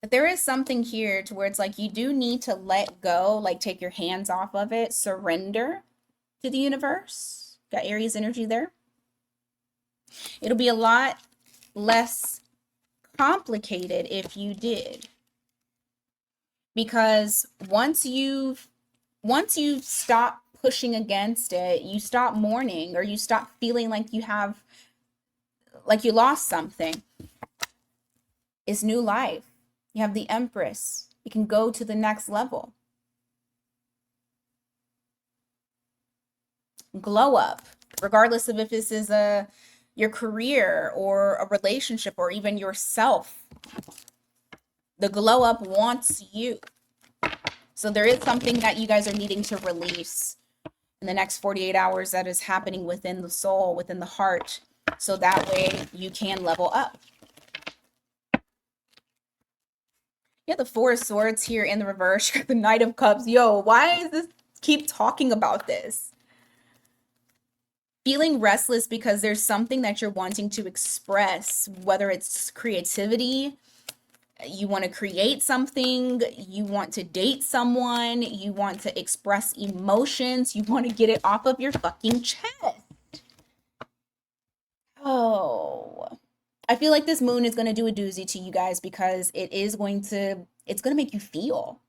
Speaker 1: But there is something here to where it's like you do need to let go, like take your hands off of it, surrender to the universe. Got Aries energy there. It'll be a lot less complicated if you did. Because once you stop pushing against it, you stop mourning, or you stop feeling like you lost something. It's new life. You have the Empress. You can go to the next level. Glow up, regardless of if this is your career or a relationship or even yourself. The glow up wants you. So there is something that you guys are needing to release in the next 48 hours that is happening within the soul, within the heart. So that way you can level up. Yeah, the Four of Swords here in the reverse. The Knight of Cups. Yo, why is this keep talking about this? Feeling restless because there's something that you're wanting to express, whether it's creativity, you want to create something, you want to date someone, you want to express emotions, you want to get it off of your fucking chest. Oh, I feel like this moon is going to do a doozy to you guys because it's going to make you feel.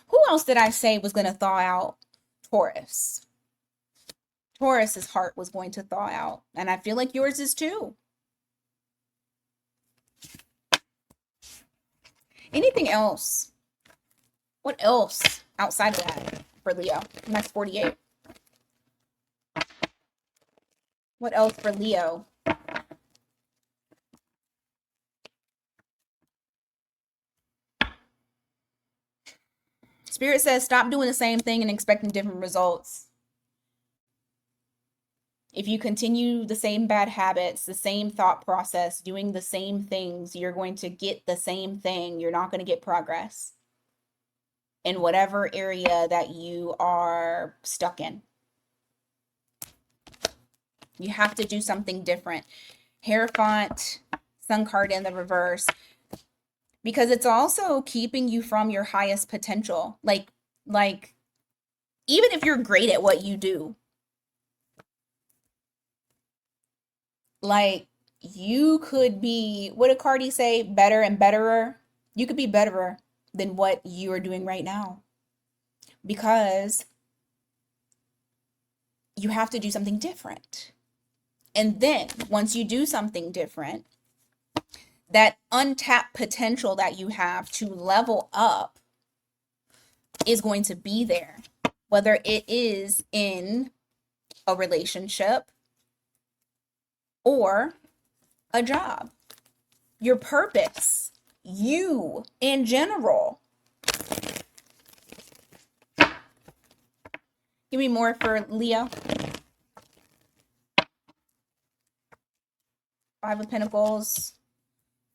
Speaker 1: Who else did I say was going to thaw out? Taurus. Taurus's heart was going to thaw out, and I feel like yours is too. Anything else? What else outside of that for Leo? Next 48. What else for Leo? Spirit says stop doing the same thing and expecting different results. If you continue the same bad habits, the same thought process, doing the same things, you're going to get the same thing. You're not going to get progress in whatever area that you are stuck in. You have to do something different. Hierophant, Sun card in the reverse. Because it's also keeping you from your highest potential. Like even if you're great at what you do, like you could be, what did Cardi say? Better and betterer. You could be betterer than what you are doing right now. Because you have to do something different. And then once you do something different, that untapped potential that you have to level up is going to be there, whether it is in a relationship or a job, your purpose, you in general. Give me more for Leo. Five of Pentacles,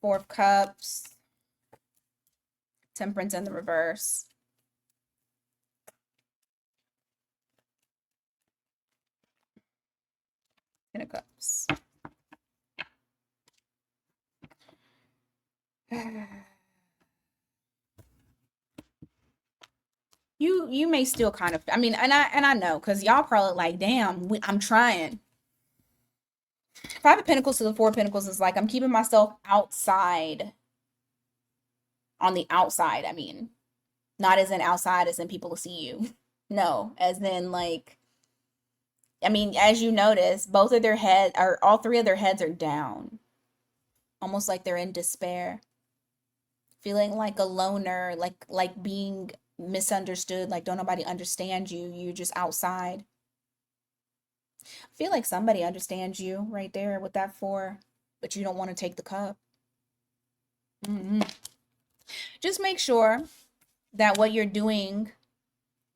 Speaker 1: Four of Cups, Temperance in the reverse. Ten of Cups. You may still kind of, I mean, and I know, because y'all probably like, damn, I'm trying. Five of Pentacles to the Four of Pentacles is like, I'm keeping myself outside. On the outside, I mean. Not as in outside, as in people will see you. No, as in like, I mean, as you notice, both of their head, or all three of their heads are down. Almost like they're in despair. Feeling like a loner, like being misunderstood, like don't nobody understand you. You're just outside. I feel like somebody understands you right there with that four, but you don't want to take the cup. Just make sure that what you're doing,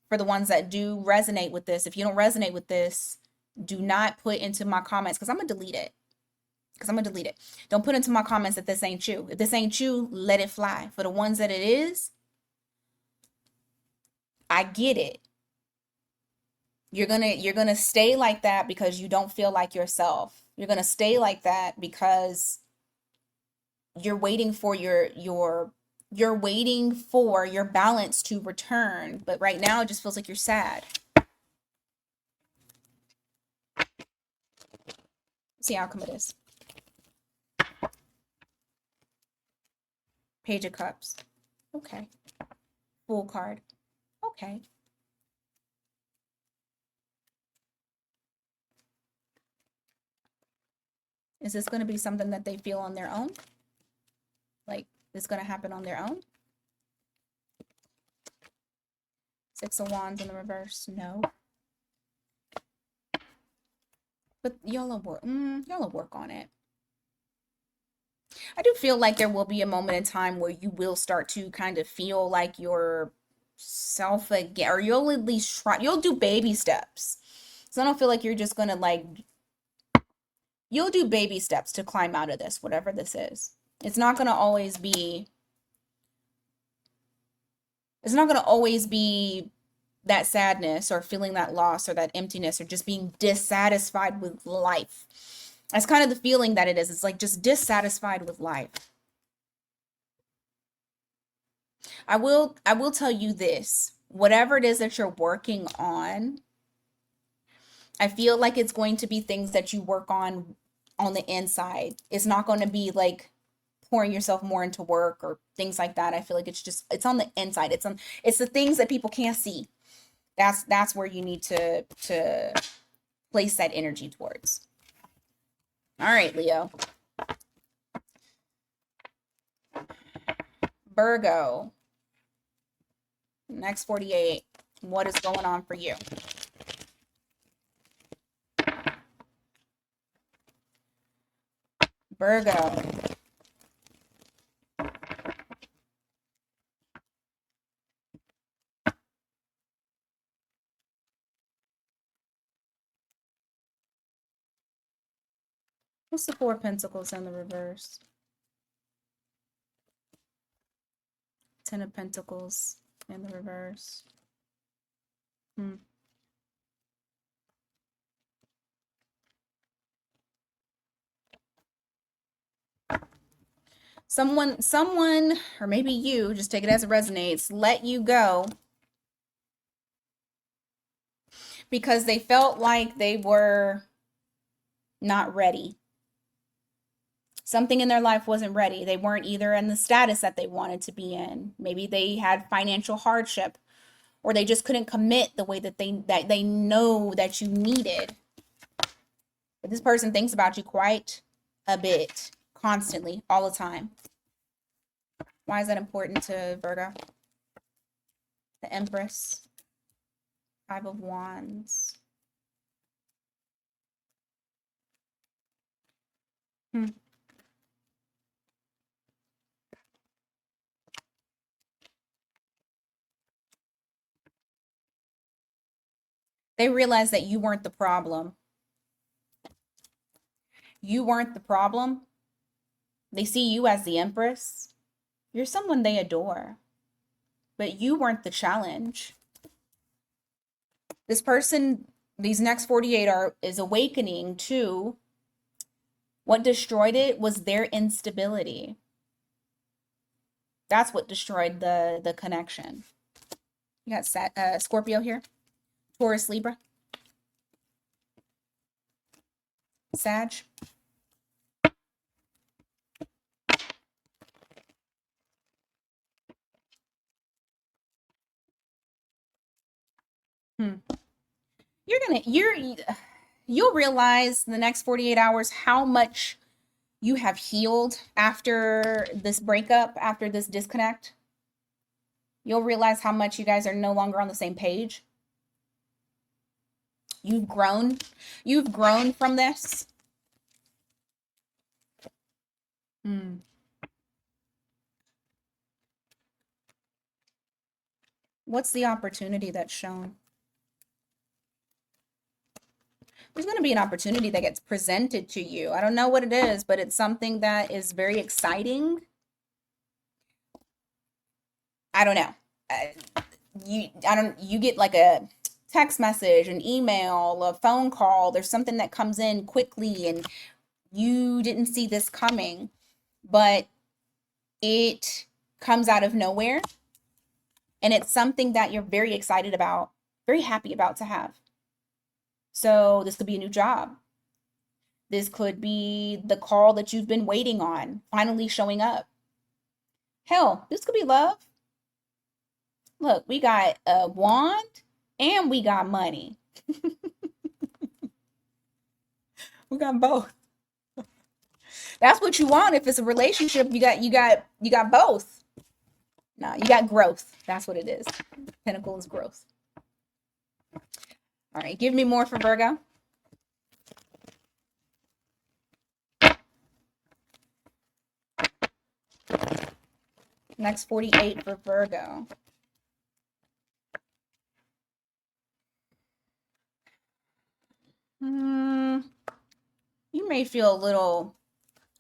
Speaker 1: for the ones that do resonate with this, if you don't resonate with this, do not put into my comments, because I'm gonna delete it. Don't put into my comments that this ain't you. If this ain't you, let it fly. For the ones that it is, I get it. You're gonna stay like that because you don't feel like yourself. You're gonna stay like that because you're waiting for you're waiting for your balance to return. But right now it just feels like you're sad. Let's see how come it is. Page of Cups. Okay. Fool card. Okay. Is this going to be something that they feel on their own? Like, this going to happen on their own? Six of Wands in the reverse. No. But y'all will work on it. I do feel like there will be a moment in time where you will start to kind of feel like yourself again, or you'll at least try. You'll do baby steps. So I don't feel like you're just going to like, you'll do baby steps to climb out of this, whatever this is. It's not going to always be that sadness or feeling that loss or that emptiness or just being dissatisfied with life. That's kind of the feeling that it is. It's like just dissatisfied with life. I will tell you this. Whatever it is that you're working on, I feel like it's going to be things that you work on the inside. It's not going to be like pouring yourself more into work or things like that. I feel like it's on the inside. It's the things that people can't see. That's where you need to place that energy towards. All right, Leo. Virgo. Next 48. What is going on for you? Virgo. What's the Four of Pentacles in the reverse? Ten of Pentacles in the reverse. Someone, or maybe you, just take it as it resonates, let you go because they felt like they were not ready. Something in their life wasn't ready. They weren't either in the status that they wanted to be in. Maybe they had financial hardship, or they just couldn't commit the way that they know that you needed. But this person thinks about you quite a bit, constantly, all the time. Why is that important to Virgo? The Empress. Five of Wands. They realized that you weren't the problem. You weren't the problem. They see you as the Empress. You're someone they adore. But you weren't the challenge. This person, these next 48 is awakening to what destroyed it was their instability. That's what destroyed the connection. You got Scorpio here. Taurus, Libra. Sag. You'll realize in the next 48 hours how much you have healed after this breakup, after this disconnect. You'll realize how much you guys are no longer on the same page. You've grown from this. What's the opportunity that's shown? There's going to be an opportunity that gets presented to you. I don't know what it is, but it's something that is very exciting. I don't know. You get like a text message, an email, a phone call. There's something that comes in quickly and you didn't see this coming, but it comes out of nowhere and it's something that you're very excited about, very happy about to have. So this could be a new job. This could be the call that you've been waiting on, finally showing up. Hell, this could be love. Look, we got a wand and we got money. We got both. That's what you want if it's a relationship. You got both. No, you got growth. That's what it is. Pinnacle is growth. All right, give me more for Virgo. Next 48 for Virgo. You may feel a little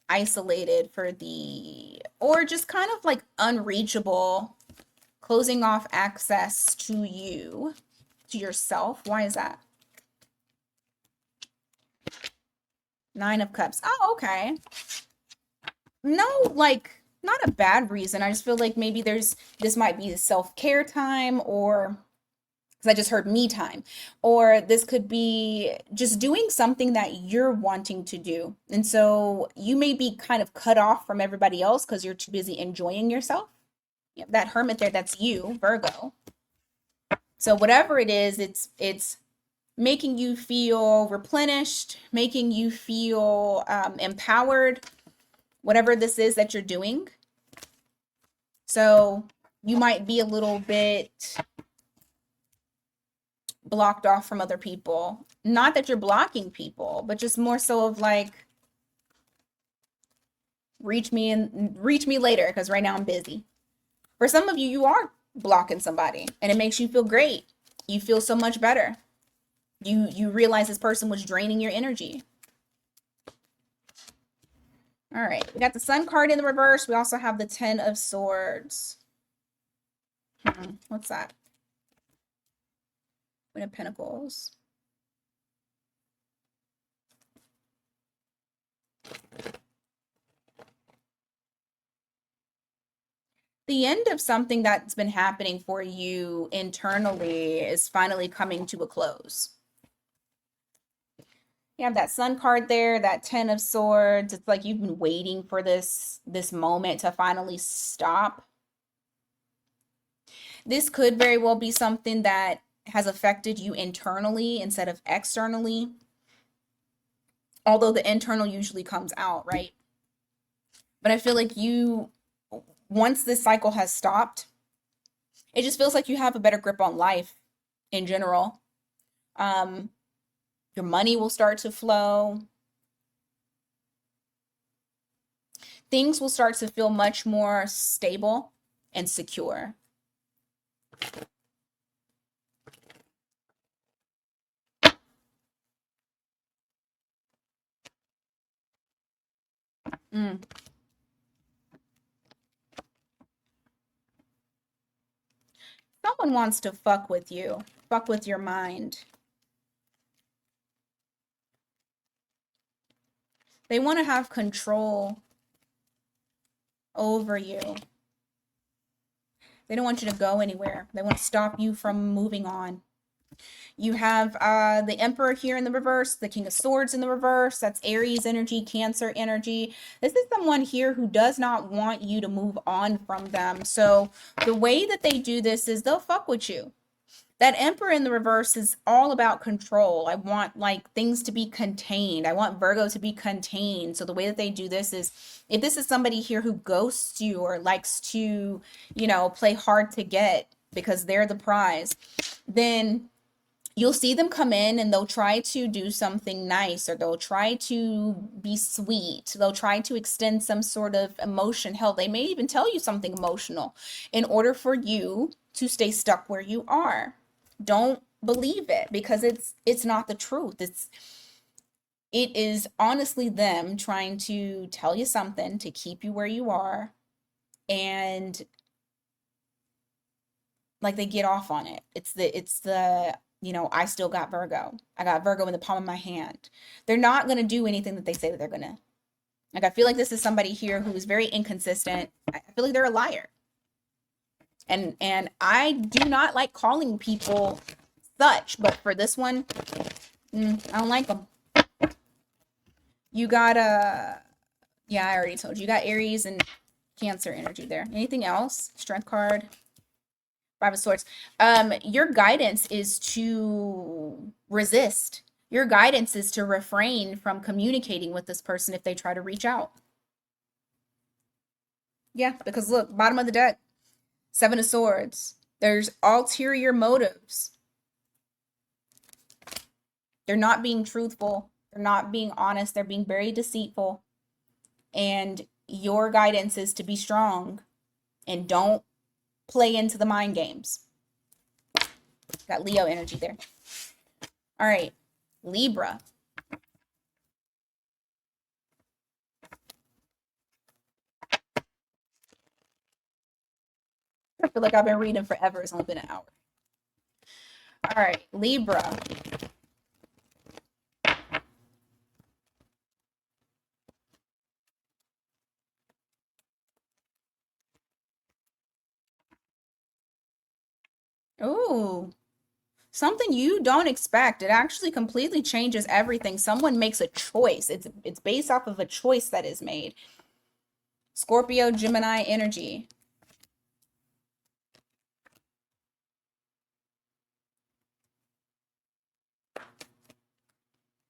Speaker 1: isolated or just kind of like unreachable, closing off access to you, to yourself. Why is that? 9 of Cups. Oh, okay. No, like, not a bad reason. I just feel like maybe this might be self-care time, or because I just heard me time, or this could be just doing something that you're wanting to do. And so you may be kind of cut off from everybody else because you're too busy enjoying yourself. Yeah, that Hermit there, that's you, Virgo. So whatever it is, it's making you feel replenished, making you feel empowered, whatever this is that you're doing. So you might be a little bit blocked off from other people. Not that you're blocking people, but just more so of like, reach me later because right now I'm busy. For some of you, you are blocking somebody and it makes you feel great. You feel so much better. You realize this person was draining your energy. All right, we got the Sun card in the reverse. We also have the 10 of Swords. What's that? Queen of Pentacles. The end of something that's been happening for you internally is finally coming to a close. You have that Sun card there, that 10 of Swords. It's like you've been waiting for this moment to finally stop. This could very well be something that has affected you internally instead of externally. Although the internal usually comes out, right? But I feel like once this cycle has stopped, it just feels like you have a better grip on life in general. Your money will start to flow. Things will start to feel much more stable and secure. Someone wants to fuck with you, fuck with your mind. They want to have control over you. They don't want you to go anywhere. They want to stop you from moving on. You have the Emperor here in the reverse, the King of Swords in the reverse. That's Aries energy, Cancer energy. This is someone here who does not want you to move on from them. So the way that they do this is they'll fuck with you. That Emperor in the reverse is all about control. I want like things to be contained. I want Virgo to be contained. So the way that they do this is, if this is somebody here who ghosts you or likes to, play hard to get because they're the prize, then you'll see them come in and they'll try to do something nice, or they'll try to be sweet. They'll try to extend some sort of emotion. Hell, they may even tell you something emotional in order for you to stay stuck where you are. Don't believe it, because it's not the truth. It is honestly them trying to tell you something to keep you where you are, and like they get off on it. It's the I still got Virgo. I got Virgo in the palm of my hand. They're not going to do anything that they say that they're going to. Like, I feel like this is somebody here who is very inconsistent. I feel like they're a liar. And I do not like calling people such, but for this one, I don't like them. You got yeah, I already told you. You got Aries and Cancer energy there. Anything else? Strength card. Five of Swords. Your guidance is to resist. Your guidance is to refrain from communicating with this person if they try to reach out. Yeah, because look, bottom of the deck, Seven of Swords. There's ulterior motives. They're not being truthful. They're not being honest. They're being very deceitful. And your guidance is to be strong and don't play into the mind games. Got Leo energy there. All right, Libra. I feel like I've been reading forever. It's only been an hour. All right, Libra. Ooh, something you don't expect. It actually completely changes everything. Someone makes a choice. It's based off of a choice that is made. Scorpio, Gemini energy.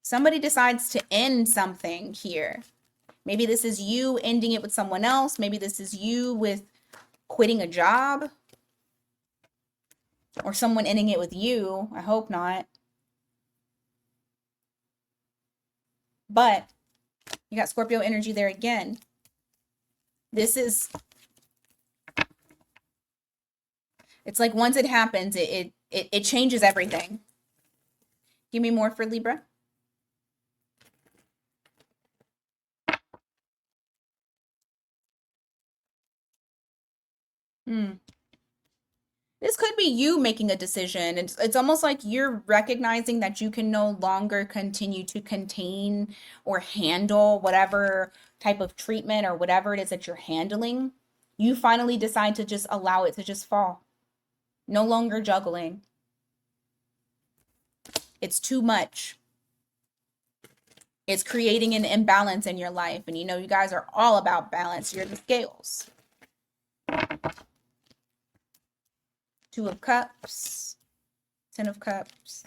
Speaker 1: Somebody decides to end something here. Maybe this is you ending it with someone else. Maybe this is you with quitting a job. Or someone ending it with you. I hope not. But you got Scorpio energy there again. This is, it's like once it happens, it changes everything. Give me more for Libra. This could be you making a decision. It's almost like you're recognizing that you can no longer continue to contain or handle whatever type of treatment or whatever it is that you're handling. You finally decide to just allow it to just fall. No longer juggling. It's too much. It's creating an imbalance in your life. And you know, you guys are all about balance. You're the scales. Two of Cups, Ten of Cups,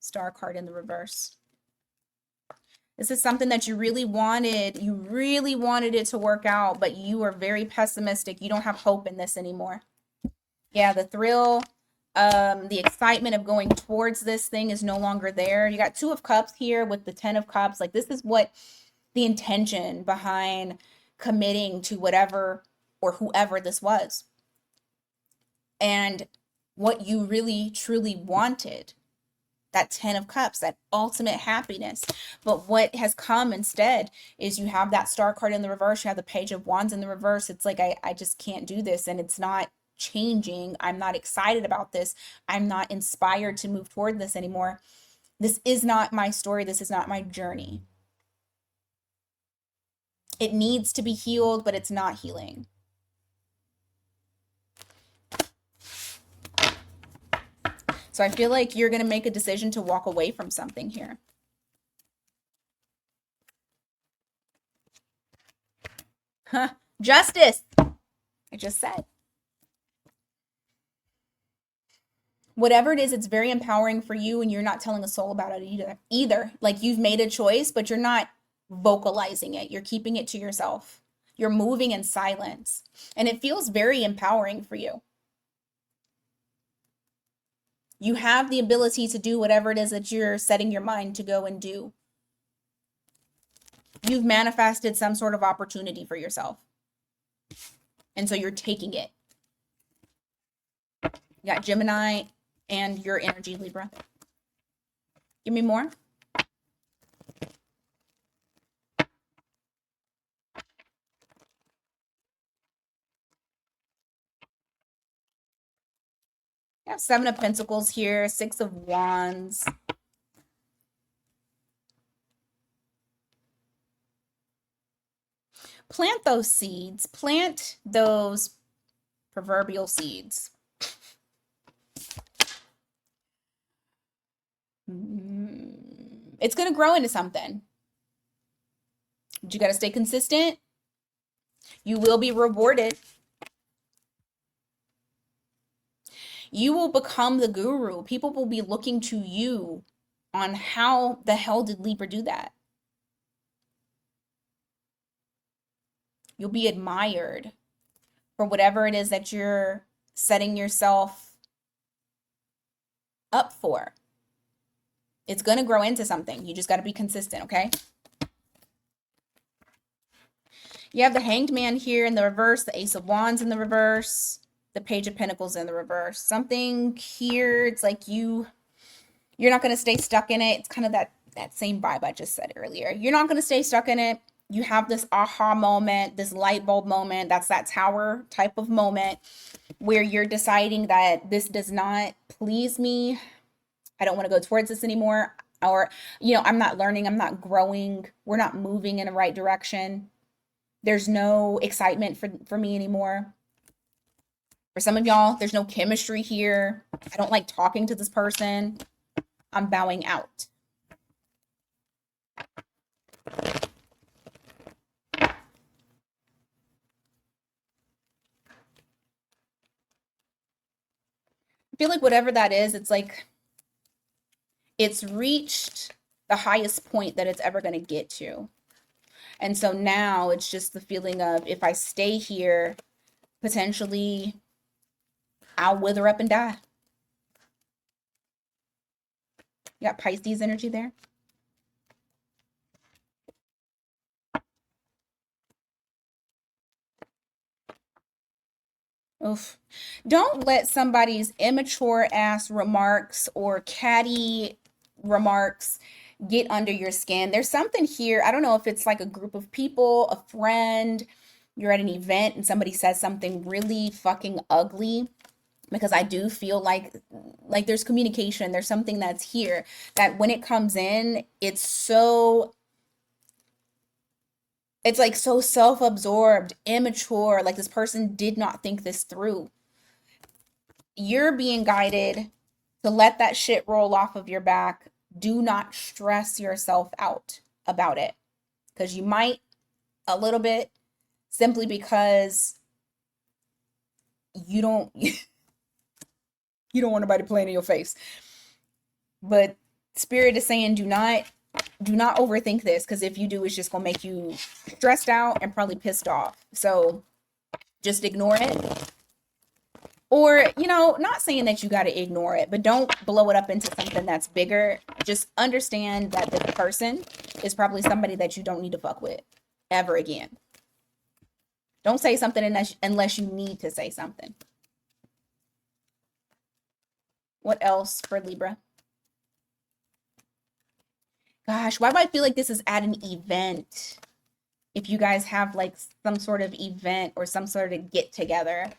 Speaker 1: Star card in the reverse. This is something that you really wanted. You really wanted it to work out, but you are very pessimistic. You don't have hope in this anymore. Yeah, the thrill, the excitement of going towards this thing is no longer there. You got Two of Cups here with the Ten of Cups. Like, this is what the intention behind committing to whatever or whoever this was. And what you really truly wanted, that Ten of Cups, that ultimate happiness. But what has come instead is you have that Star card in the reverse, you have the Page of Wands in the reverse. It's like, I just can't do this, and it's not changing. I'm not excited about this. I'm not inspired to move toward this anymore. This is not my story. This is not my journey. It needs to be healed, but it's not healing. So I feel like you're going to make a decision to walk away from something here. Huh. Justice. I just said. Whatever it is, it's very empowering for you, and you're not telling a soul about it either. Like, you've made a choice, but you're not vocalizing it. You're keeping it to yourself. You're moving in silence. And it feels very empowering for you. You have the ability to do whatever it is that you're setting your mind to go and do. You've manifested some sort of opportunity for yourself. And so you're taking it. You got Gemini and your energy, Libra. Give me more. I have Seven of Pentacles here, Six of Wands. Plant those seeds. Plant those proverbial seeds. It's going to grow into something. But you got to stay consistent. You will be rewarded. You will become the guru. People will be looking to you on how the hell did Libra do that? You'll be admired for whatever it is that you're setting yourself up for. It's going to grow into something. You just got to be consistent, okay? You have the Hanged Man here in the reverse, the Ace of Wands in the reverse, the Page of Pentacles in the reverse. Something here, it's like you're not going to stay stuck in it. It's kind of that same vibe I just said earlier. You're not going to stay stuck in it. You have this aha moment, this light bulb moment. That's that tower type of moment where you're deciding that this does not please me. I don't want to go towards this anymore. Or, I'm not learning. I'm not growing. We're not moving in the right direction. There's no excitement for me anymore. For some of y'all, there's no chemistry here. I don't like talking to this person. I'm bowing out. I feel like whatever that is, it's like it's reached the highest point that it's ever going to get to. And so now it's just the feeling of, if I stay here, potentially I'll wither up and die. You got Pisces energy there. Oof. Don't let somebody's immature ass remarks or catty remarks get under your skin. There's something here. I don't know if it's like a group of people, a friend, you're at an event and somebody says something really fucking ugly, because I do feel like there's communication. There's something that's here that when it comes in, it's like so self-absorbed, immature, like this person did not think this through. You're being guided to let that shit roll off of your back. Do not stress yourself out about it, because you might a little bit, simply because you don't want nobody playing in your face. But Spirit is saying, do not overthink this, because if you do, it's just gonna make you stressed out and probably pissed off. So just ignore it. Or, not saying that you got to ignore it, but don't blow it up into something that's bigger. Just understand that this person is probably somebody that you don't need to fuck with ever again. Don't say something unless you need to say something. What else for Libra? Gosh, why do I feel like this is at an event? If you guys have like some sort of event or some sort of get together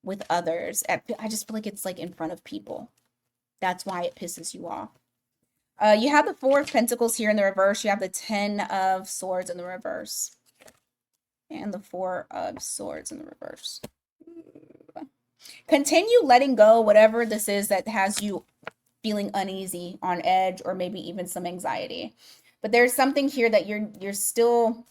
Speaker 1: with others, I just feel like it's like in front of people. That's why it pisses you off. You have the Four of Pentacles here in the reverse. You have the Ten of Swords in the reverse. And the Four of Swords in the reverse. Continue letting go whatever this is that has you feeling uneasy, on edge, or maybe even some anxiety. But there's something here that you're still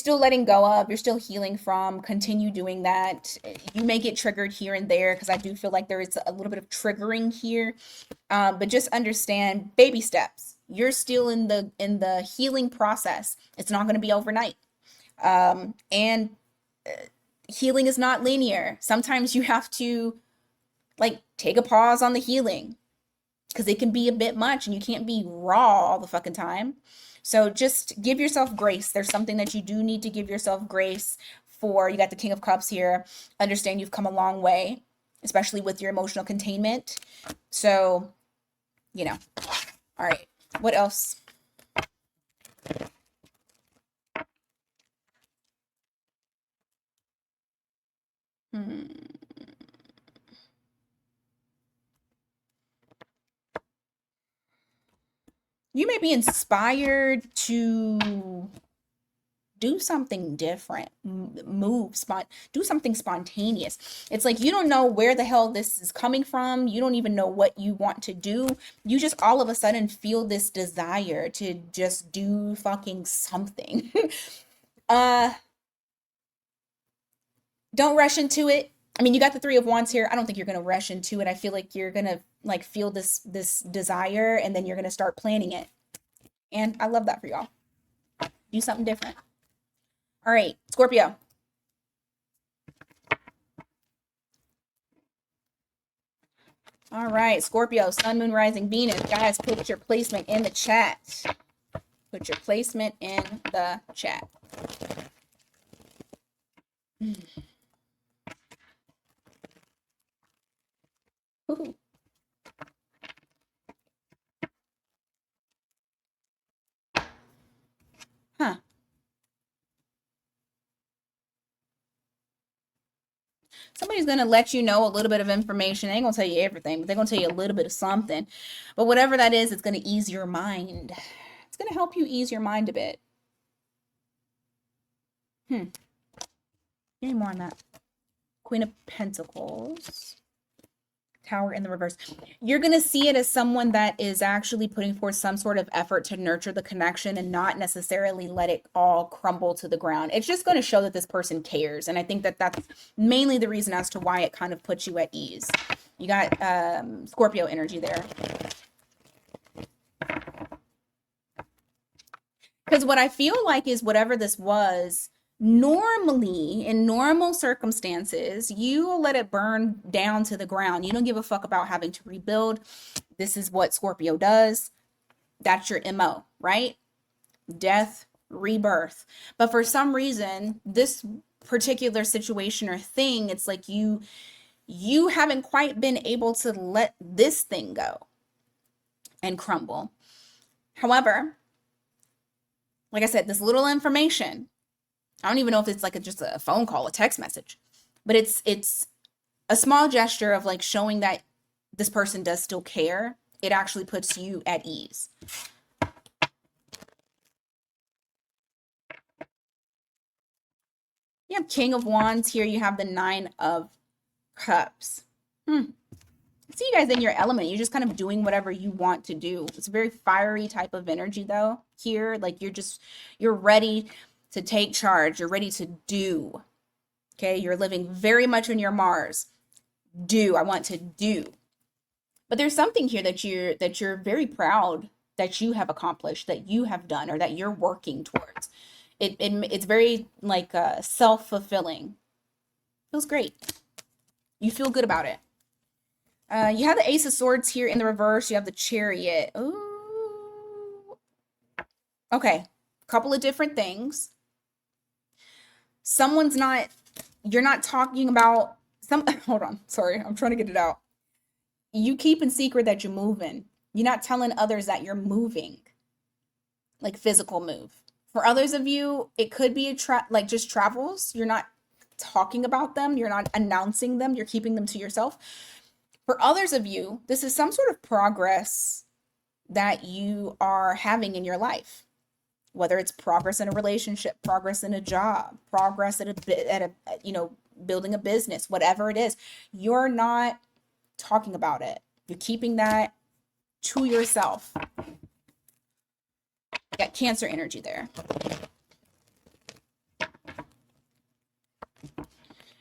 Speaker 1: letting go of, you're still healing from. Continue doing that. You may get triggered here and there, because I do feel like there is a little bit of triggering here. But just understand, baby steps. You're still in the healing process. It's not going to be overnight. And healing is not linear. Sometimes you have to Like, take a pause on the healing because it can be a bit much and you can't be raw all the fucking time. So just give yourself grace. There's something that you do need to give yourself grace for. You got the King of Cups here. Understand you've come a long way, especially with your emotional containment. So, you know, all right. What else? Hmm. You may be inspired to do something different, move, do something spontaneous. It's like you don't know where the hell this is coming from. You don't even know what you want to do. You just all of a sudden feel this desire to just do fucking something. uh, don't rush into it. I mean, you got the Three of Wands here. I don't think you're gonna rush into it. I feel like you're gonna like feel this desire, and then you're gonna start planning it. And I love that for y'all. Do something different. All right, Scorpio. All right, Scorpio, Sun, Moon, Rising, Venus. Guys, put your placement in the chat. Put your placement in the chat. Ooh. Huh. Somebody's going to let you know a little bit of information. They ain't going to tell you everything, but they're going to tell you a little bit of something. But whatever that is, it's going to ease your mind. It's going to help you ease your mind a bit. Any more on that? Queen of Pentacles. Tower in the reverse. You're going to see it as someone that is actually putting forth some sort of effort to nurture the connection and not necessarily let it all crumble to the ground. It's just going to show that this person cares. And I think that that's mainly the reason as to why it kind of puts you at ease. You got Scorpio energy there. Because what I feel like is whatever this was, normally in normal circumstances, you will let it burn down to the ground. You don't give a fuck about having to rebuild. This is what Scorpio does. That's your MO, right? Death, rebirth. But for some reason, this particular situation or thing, it's like you haven't quite been able to let this thing go and crumble. However, like I said, this little information, I don't even know if it's like just a phone call, a text message, but it's a small gesture of like showing that this person does still care. It actually puts you at ease. You have King of Wands here. You have the Nine of Cups. See you guys in your element. You're just kind of doing whatever you want to do. It's a very fiery type of energy though here. Like you're ready to take charge. You're ready to do. Okay. You're living very much in your Mars. I want to do. But there's something here that you're very proud that you have accomplished, that you have done, or that you're working towards. It's very like self-fulfilling. Feels great. You feel good about it. You have the Ace of Swords here in the reverse. You have the Chariot. Ooh. Okay. Couple of different things. You're not talking about hold on. Sorry. I'm trying to get it out. You keep in secret that you're moving. You're not telling others that you're moving. Like physical move. For others of you, it could be like just travels. You're not talking about them. You're not announcing them. You're keeping them to yourself. For others of you, this is some sort of progress that you are having in your life, whether it's progress in a relationship, progress in a job, progress at a building a business, whatever it is. You're not talking about it. You're keeping that to yourself. You got Cancer energy there.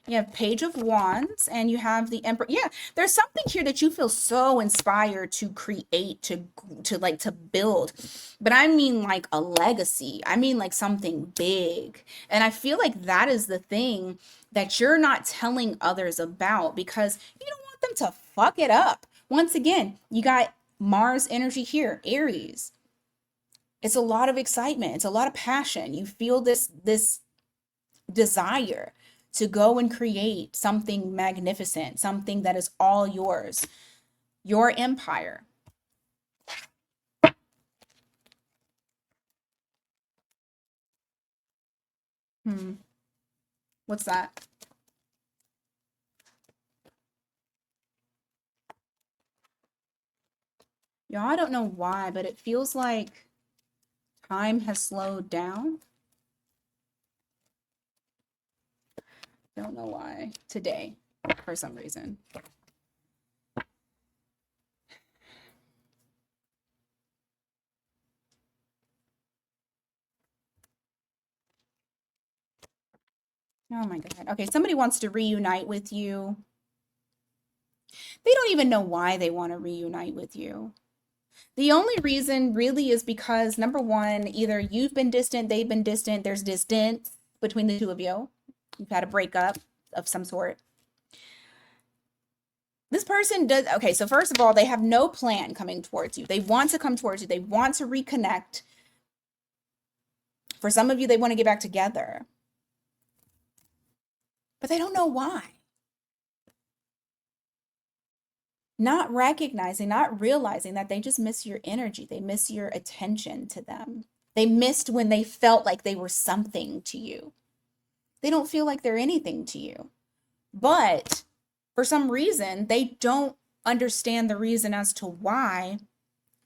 Speaker 1: You have Page of Wands and you have the Emperor. Yeah, there's something here that you feel so inspired to create, to build. But I mean like a legacy. I mean like something big. And I feel like that is the thing that you're not telling others about because you don't want them to fuck it up. Once again, you got Mars energy here, Aries. It's a lot of excitement. It's a lot of passion. You feel this desire to go and create something magnificent, something that is all yours, your empire. What's that? Y'all, I don't know why, but it feels like time has slowed down. Don't know why today, for some reason. Oh my God. Okay, somebody wants to reunite with you. They don't even know why they want to reunite with you. The only reason really is because, number one, either you've been distant, they've been distant, there's distance between the two of you. You've had a breakup of some sort. This person does, okay, so first of all, they have no plan coming towards you. They want to come towards you. They want to reconnect. For some of you, they want to get back together. But they don't know why. Not recognizing, not realizing that they just miss your energy. They miss your attention to them. They missed when they felt like they were something to you. They don't feel like they're anything to you. But for some reason, they don't understand the reason as to why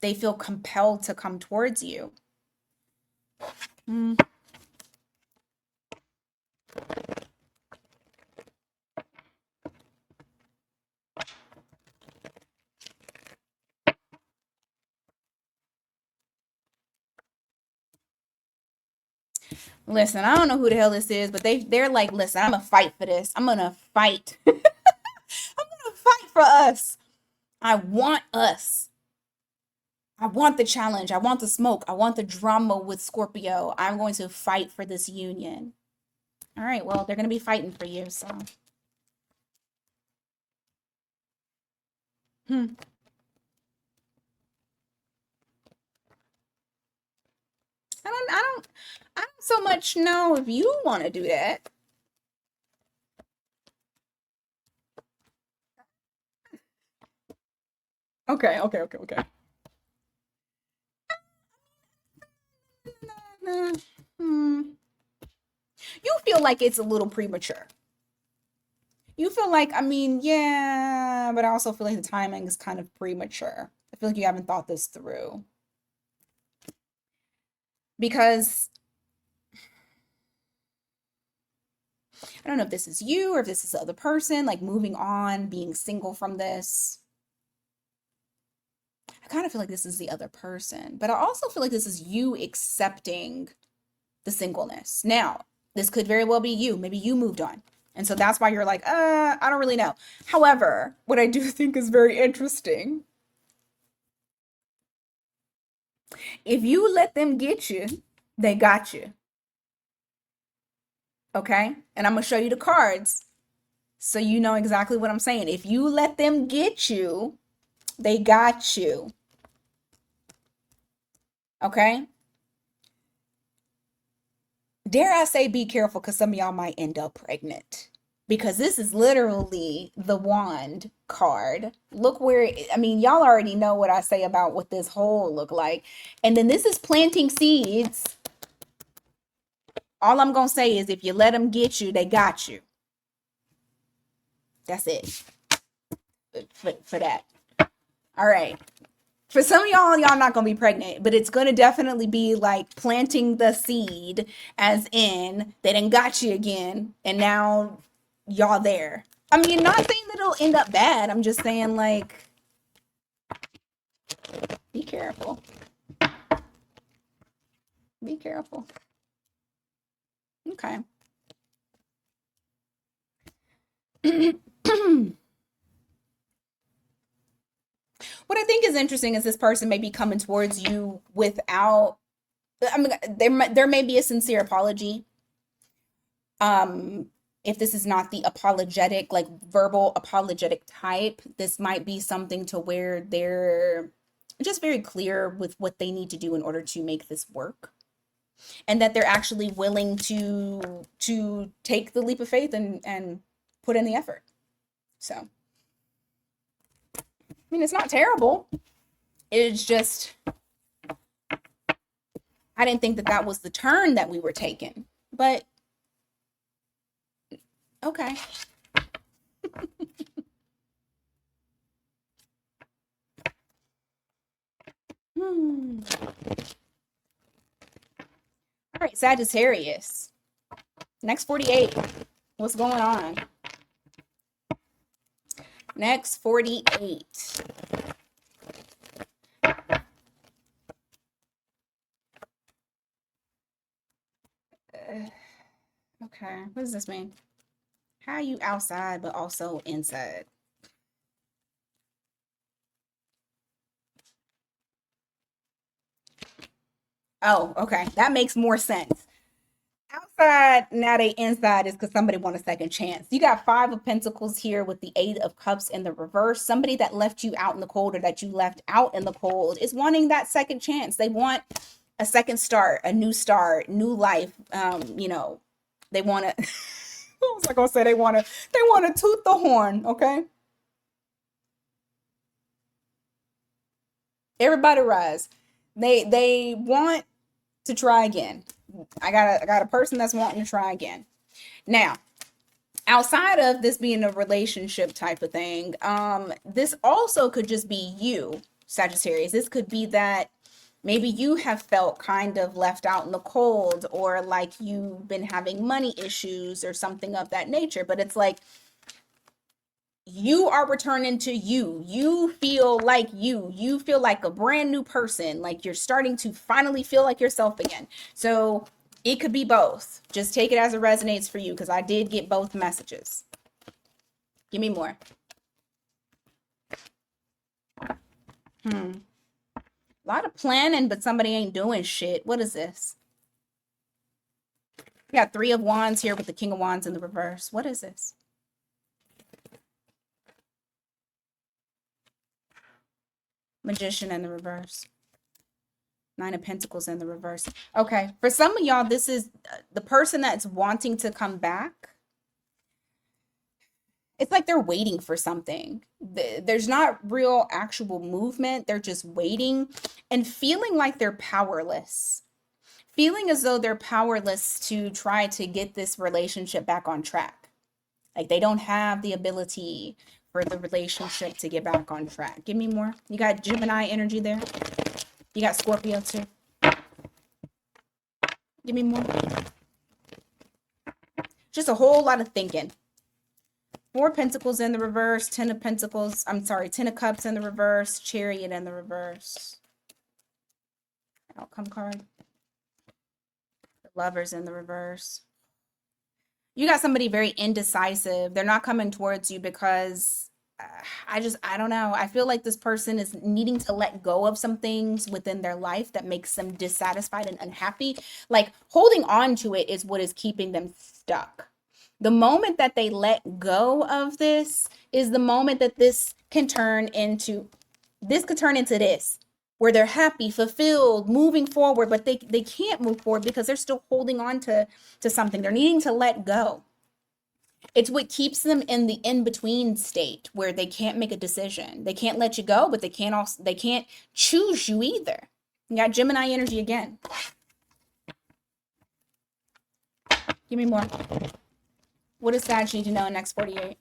Speaker 1: they feel compelled to come towards you. Listen, I don't know who the hell this is, but they're like, listen, I'm gonna fight for this. I'm gonna fight. I'm gonna fight for us. I want us. I want the challenge. I want the smoke. I want the drama with Scorpio. I'm going to fight for this union. All right, well, they're gonna be fighting for you, so. I don't so much know if you want to do that. Okay. You feel like it's a little premature. You feel like, I mean, yeah, but I also feel like the timing is kind of premature. I feel like you haven't thought this through. Because I don't know if this is you or if this is the other person, like moving on, being single from this. I kind of feel like this is the other person, but I also feel like this is you accepting the singleness. Now, this could very well be you. Maybe you moved on. And so that's why you're like, I don't really know. However, what I do think is very interesting, if you let them get you, they got you. Okay? And I'm going to show you the cards so you know exactly what I'm saying. If you let them get you, they got you. Okay? Dare I say be careful, because some of y'all might end up pregnant. Because this is literally the wand card. Look where, I mean, y'all already know what I say about what this hole look like. And then this is planting seeds. All I'm going to say is if you let them get you, they got you. That's it. For that. All right. For some of y'all not going to be pregnant, but it's going to definitely be like planting the seed, as in they done got you again, and now y'all there. I mean, not saying that it'll end up bad. I'm just saying, like, be careful. Be careful. Okay. What I think is interesting is this person may be coming towards you without, I mean, there may be a sincere apology. If this is not the apologetic, like verbal apologetic type, this might be something to where they're just very clear with what they need to do in order to make this work, and that they're actually willing to take the leap of faith and put in the effort. So, I mean, it's not terrible. It's just I didn't think that that was the turn that we were taking. But okay. Hmm. All right, Sagittarius. Next 48. What's going on? Next 48. Okay, what does this mean? How are you outside but also inside? Oh, okay. That makes more sense. Outside, now they inside is because somebody want a second chance. You got Five of Pentacles here with the Eight of Cups in the reverse. Somebody that left you out in the cold or that you left out in the cold is wanting that second chance. They want a second start, a new start, new life. They want to. What was I gonna say? They want to toot the horn. Okay, everybody rise. They want to try again. I got a person that's wanting to try again. Now, outside of this being a relationship type of thing, this also could just be you, Sagittarius. This could be that maybe you have felt kind of left out in the cold, or like you've been having money issues or something of that nature. But it's like you are returning to you. You feel like you feel like a brand new person, like you're starting to finally feel like yourself again. So it could be both. Just take it as it resonates for you, because I did get both messages. Give me more. A lot of planning, but somebody ain't doing shit. What is this? We got Three of Wands here with the King of Wands in the reverse. What is this? Magician in the reverse. Nine of Pentacles in the reverse. Okay, for some of y'all, this is the person that's wanting to come back. It's like they're waiting for something. There's not real actual movement. They're just waiting and feeling like they're powerless. Feeling as though they're powerless to try to get this relationship back on track. Like they don't have the ability for the relationship to get back on track. Give me more. You got Gemini energy there. You got Scorpio too. Give me more. Just a whole lot of thinking. Four Pentacles in the reverse, Ten of Pentacles, I'm sorry, Ten of Cups in the reverse, Chariot in the reverse. Outcome card. The Lovers in the reverse. You got somebody very indecisive. They're not coming towards you because I don't know. I feel like this person is needing to let go of some things within their life that makes them dissatisfied and unhappy. Like holding on to it is what is keeping them stuck. The moment that they let go of this is the moment that this could turn into this, where they're happy, fulfilled, moving forward, but they can't move forward because they're still holding on to something. They're needing to let go. It's what keeps them in the in-between state where they can't make a decision. They can't let you go, but they can't choose you either. You got Gemini energy again. Give me more. What does Sag need to know in next 48?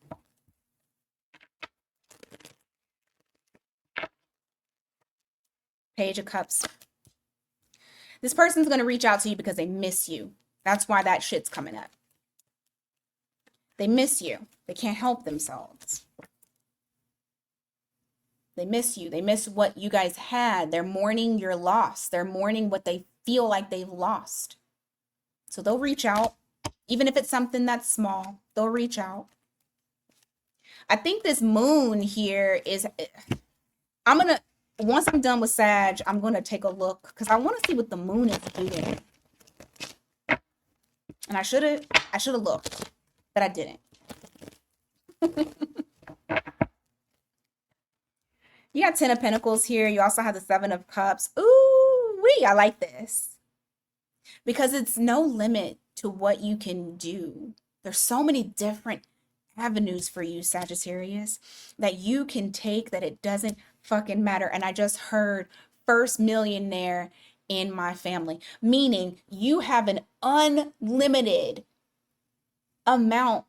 Speaker 1: Page of Cups. This person's going to reach out to you because they miss you. That's why that shit's coming up. They miss you. They can't help themselves. They miss you. They miss what you guys had. They're mourning your loss. They're mourning what they feel like they've lost. So they'll reach out. Even if it's something that's small, they'll reach out. I think this moon here is, once I'm done with Sag, I'm going to take a look because I want to see what the moon is doing. And I should have looked. but I didn't. You got 10 of Pentacles here. You also have the 7 of Cups. Ooh, wee, I like this. Because it's no limit to what you can do. There's so many different avenues for you, Sagittarius, that you can take that it doesn't fucking matter. And I just heard first millionaire in my family, meaning you have an unlimited amount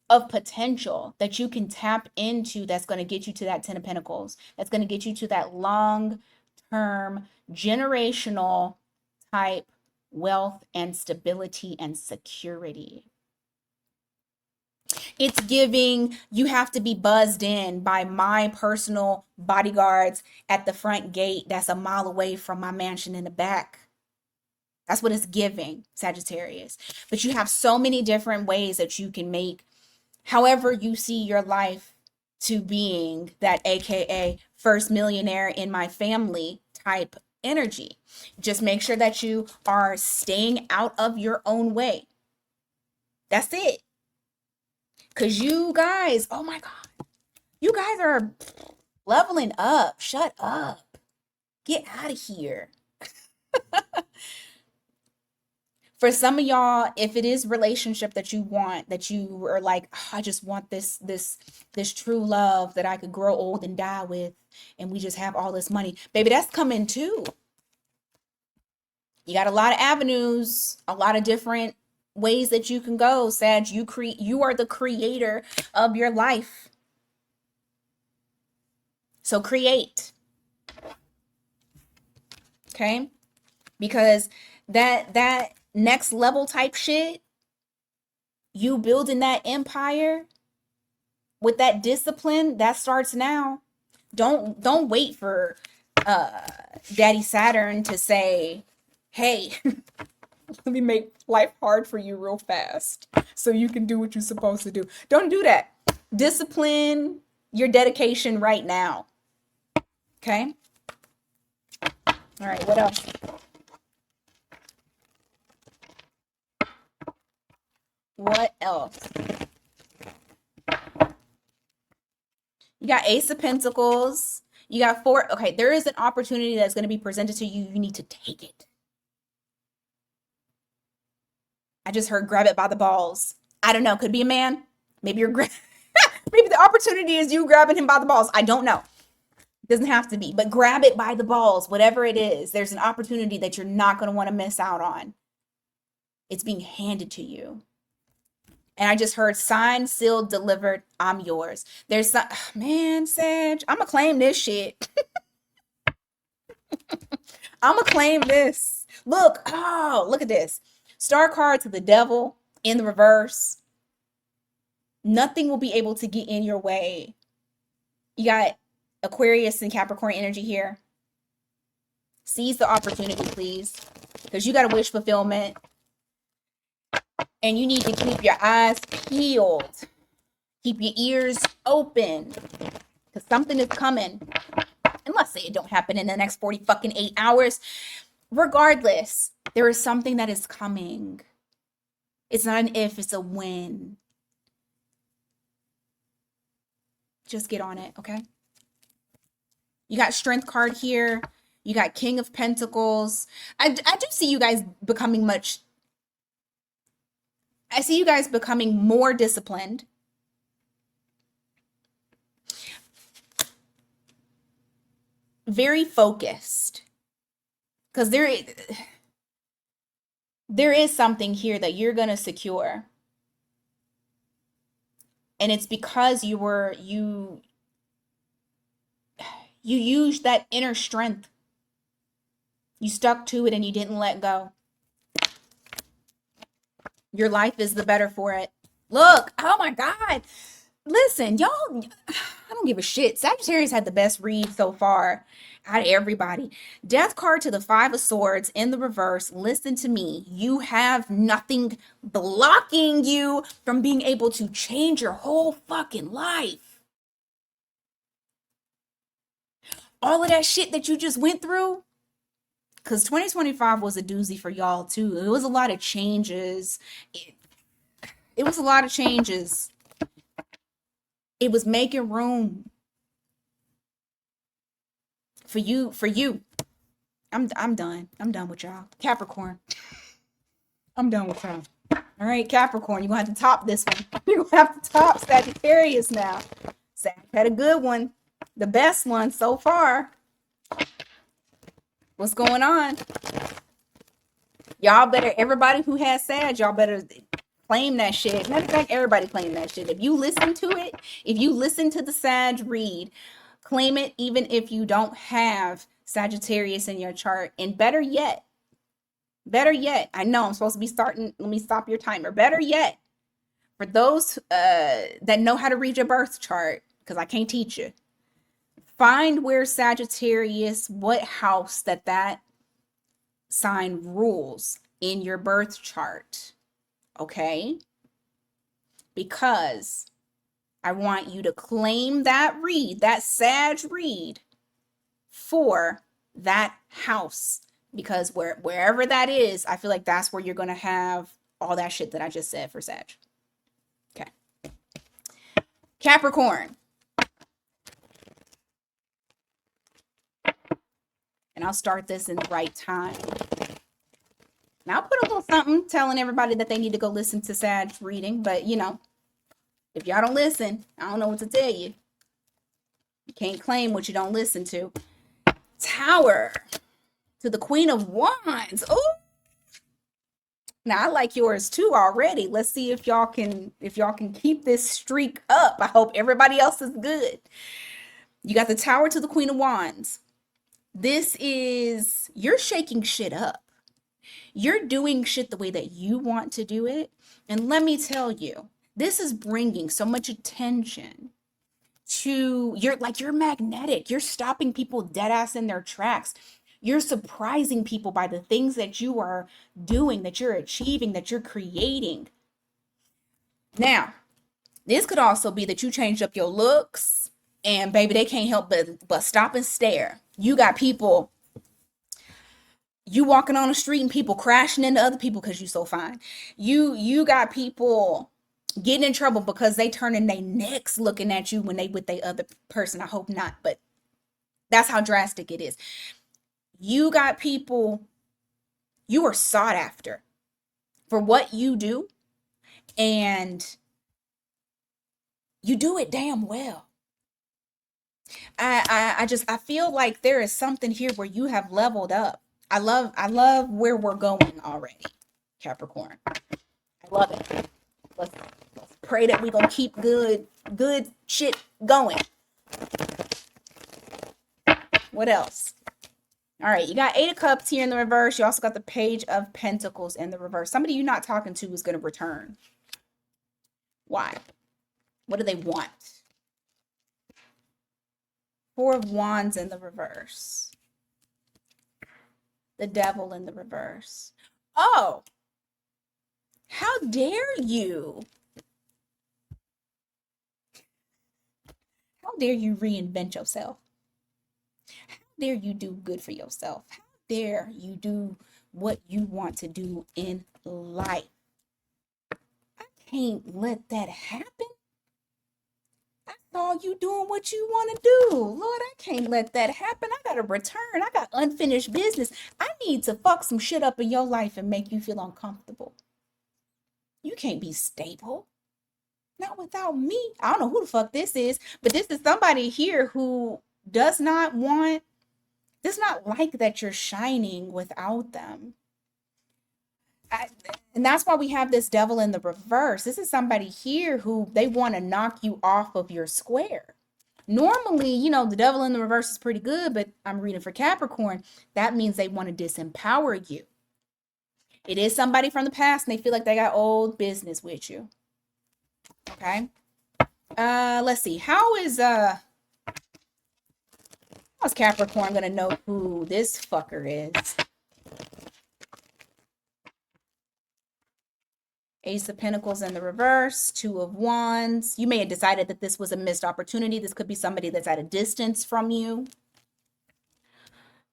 Speaker 1: of potential that you can tap into that's going to get you to that 10 of Pentacles. That's going to get you to that long-term, generational type wealth and stability and security. It's giving, you have to be buzzed in by my personal bodyguards at the front gate that's a mile away from my mansion in the back. That's what it's giving, Sagittarius. But you have so many different ways that you can make however you see your life to being that AKA first millionaire in my family type energy. Just make sure that you are staying out of your own way. That's it. Because you guys, oh my God, you guys are leveling up. Shut up. Get out of here. For some of y'all, if it is relationship that you want, that you are like, oh, I just want this true love that I could grow old and die with, and we just have all this money, baby, that's coming too. You got a lot of avenues, a lot of different ways that you can go, Sag. You are the creator of your life. So create. Okay? Because that next level type shit, you building that empire with that discipline, that starts now. Don't wait for Daddy Saturn to say, hey, let me make life hard for you real fast so you can do what you're supposed to do. Don't do that. Discipline your dedication right now. Okay? All right, what else? What else? You got Ace of Pentacles. You got 4. Okay, there is an opportunity that's going to be presented to you. You need to take it. I just heard grab it by the balls. I don't know. Could be a man. Maybe you're maybe the opportunity is you grabbing him by the balls. I don't know. It doesn't have to be, but grab it by the balls, whatever it is. There's an opportunity that you're not going to want to miss out on. It's being handed to you. And I just heard signed, sealed, delivered. I'm yours. There's some, man, Sag, I'm going to claim this shit. I'm going to claim this. Look, oh, look at this. Star card to the devil in the reverse. Nothing will be able to get in your way. You got Aquarius and Capricorn energy here. Seize the opportunity, please. Because you got a wish fulfillment. And you need to keep your eyes peeled. Keep your ears open. Because something is coming. And let's say it don't happen in the next 48 hours. Regardless, there is something that is coming. It's not an if, it's a when. Just get on it, okay? You got Strength card here. You got King of Pentacles. I do see you guys becoming I see you guys becoming more disciplined. Very focused. Because there is something here that you're going to secure. And it's because you used that inner strength. You stuck to it and you didn't let go. Your life is the better for it. Look, oh my God. Listen, y'all, I don't give a shit. Sagittarius had the best read so far out of everybody. Death card to the 5 of Swords in the reverse. Listen to me. You have nothing blocking you from being able to change your whole fucking life. All of that shit that you just went through, because 2025 was a doozy for y'all too. It was a lot of changes. It was a lot of changes. It was making room for you, for you. I'm done. I'm done with y'all. Capricorn. I'm done with y'all. All right, Capricorn, you're gonna have to top this one. You're gonna have to top Sagittarius now. Sag had a good one. The best one so far. What's going on? Y'all better, everybody who has Sag, y'all better claim that shit. Matter of fact, everybody claim that shit. If you listen to it, if you listen to the Sag read, claim it even if you don't have Sagittarius in your chart. And better yet, I know I'm supposed to be starting. Let me stop your timer. Better yet, for those that know how to read your birth chart, because I can't teach you, find where Sagittarius, what house that sign rules in your birth chart. Okay? Because I want you to claim that read, that Sag read, for that house. Because wherever that is, I feel like that's where you're going to have all that shit that I just said for Sag. Okay. Capricorn. And I'll start this in the right time. Now I'll put a little something telling everybody that they need to go listen to Sag reading. But, you know, if y'all don't listen, I don't know what to tell you. You can't claim what you don't listen to. Tower to the Queen of Wands. Oh, now I like yours too already. Let's see if y'all can keep this streak up. I hope everybody else is good. You got the Tower to the Queen of Wands. This is, you're shaking shit up. You're doing shit the way that you want to do it. And let me tell you, this is bringing so much attention to, you're magnetic. You're stopping people dead ass in their tracks. You're surprising people by the things that you are doing, that you're achieving, that you're creating. Now, this could also be that you changed up your looks and baby, they can't help but stop and stare. You got people, you walking on the street and people crashing into other people because you so fine. You got people getting in trouble because they turning their necks looking at you when they with their other person. I hope not, but that's how drastic it is. You got people, you are sought after for what you do, and you do it damn well. I feel like there is something here where you have leveled up. I love where we're going already, Capricorn. I love it. Let's pray that we're gonna keep good shit going. What else? All right, you got 8 of Cups here in the reverse. You also got the Page of Pentacles in the reverse. Somebody you're not talking to is going to return. Why? What do they want? 4 of Wands in the reverse. The Devil in the reverse. Oh, how dare you? How dare you reinvent yourself? How dare you do good for yourself? How dare you do what you want to do in life? I can't let that happen. I saw you doing what you want to do. Lord, I can't let that happen. I got to return. I got unfinished business. I need to fuck some shit up in your life and make you feel uncomfortable. You can't be stable. Not without me. I don't know who the fuck this is, but this is somebody here who does not like that you're shining without them. And that's why we have this Devil in the reverse. This is somebody here who they want to knock you off of your square. Normally, you know, the Devil in the reverse is pretty good, but I'm reading for Capricorn. That means they want to disempower you. It is somebody from the past and they feel like they got old business with you. Okay. Let's see. How's Capricorn gonna know who this fucker is? Ace of Pentacles in the reverse, 2 of Wands. You may have decided that this was a missed opportunity. This could be somebody that's at a distance from you.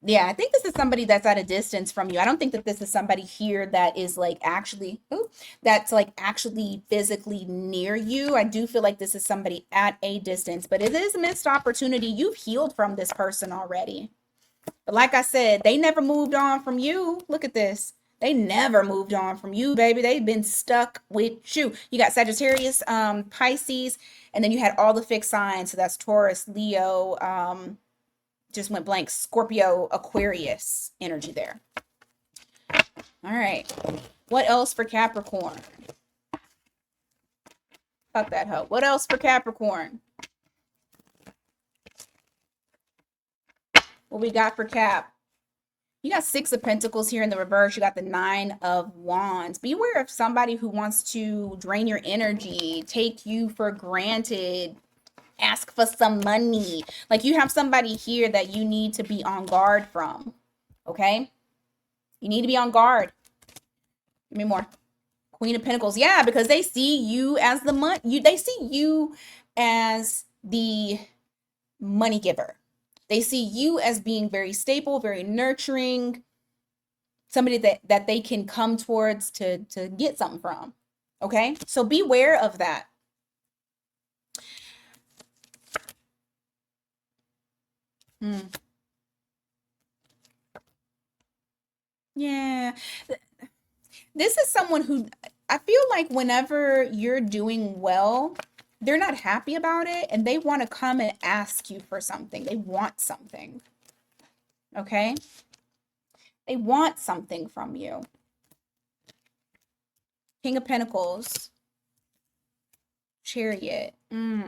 Speaker 1: Yeah, I think this is somebody that's at a distance from you. I don't think that this is somebody here that is like actually, ooh, that's like actually physically near you. I do feel like this is somebody at a distance, but it is a missed opportunity. You've healed from this person already. But like I said, they never moved on from you. Look at this. They never moved on from you, baby. They've been stuck with you. You got Sagittarius, Pisces, and then you had all the fixed signs. So that's Taurus, Leo, just went blank, Scorpio, Aquarius energy there. All right. What else for Capricorn? Fuck that hoe. What else for Capricorn? What we got for Cap? You got Six of Pentacles here in the reverse. You got the Nine of Wands. Beware of somebody who wants to drain your energy, take you for granted, ask for some money. Like you have somebody here that you need to be on guard from. Okay? You need to be on guard. Give me more. Queen of Pentacles. Yeah, because they see you as the they see you as the money giver. They see you as being very stable, very nurturing, somebody that they can come towards to get something from. Okay? So beware of that. Yeah. This is someone who I feel like whenever you're doing well, they're not happy about it and they want to come and ask you for something. They want something. Okay? They want something from you. King of Pentacles. Chariot. I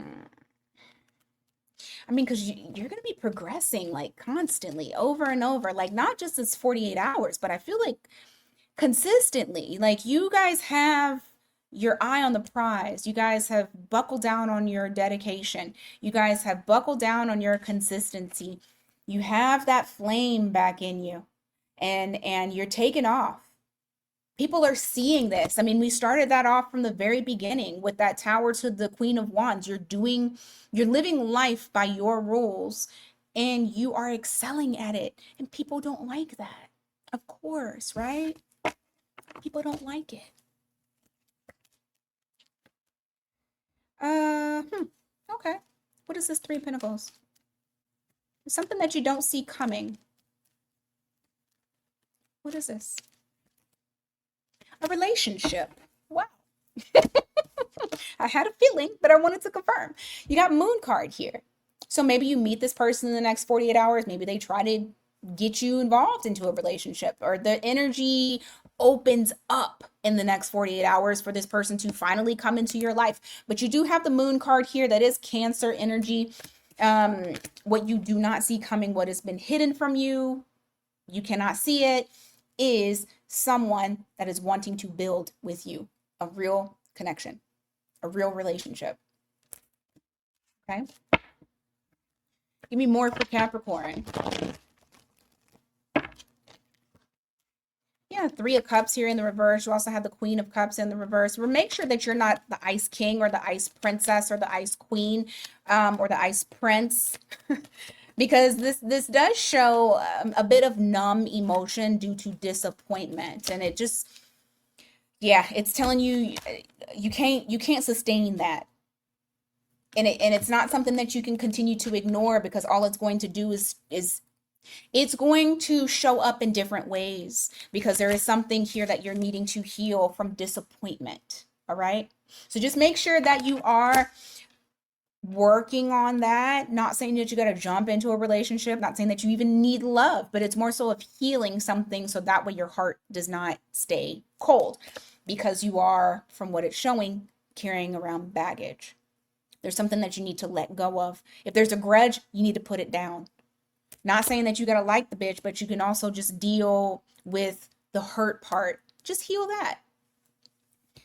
Speaker 1: mean, because you're going to be progressing like constantly over and over, like not just this 48 hours, but I feel like consistently. Like you guys have your eye on the prize. You guys have buckled down on your dedication. You guys have buckled down on your consistency. You have that flame back in you and you're taking off. People are seeing this. I mean, we started that off from the very beginning with that Tower to the Queen of Wands. You're living life by your rules and you are excelling at it. And people don't like that. Of course, right? People don't like it. Okay. What is this Three of Pentacles? It's something that you don't see coming. What is this? A relationship. Wow. I had a feeling, but I wanted to confirm. You got Moon card here. So maybe you meet this person in the next 48 hours. Maybe they try to get you involved into a relationship, or the energy opens up in the next 48 hours for this person to finally come into your life. But you do have the Moon card here. That is Cancer energy. What you do not see coming, what has been hidden from you, you cannot see it, is someone that is wanting to build with you a real connection, a real relationship. Okay. Give me more for Capricorn. Yeah, Three of Cups here in the reverse. You also have the Queen of Cups in the reverse. Make sure that you're not the Ice King or the Ice Princess or the Ice Queen or the Ice Prince. Because this does show a bit of numb emotion due to disappointment. And it just, yeah, it's telling you you can't sustain that. And it's not something that you can continue to ignore, because all it's going to do is it's going to show up in different ways, because there is something here that you're needing to heal from disappointment. All right. So just make sure that you are working on that. Not saying that you got to jump into a relationship, not saying that you even need love, but it's more so of healing something so that way your heart does not stay cold, because you are, from what it's showing, carrying around baggage. There's something that you need to let go of. If there's a grudge, you need to put it down. Not saying that you got to like the bitch, but you can also just deal with the hurt part. Just heal that.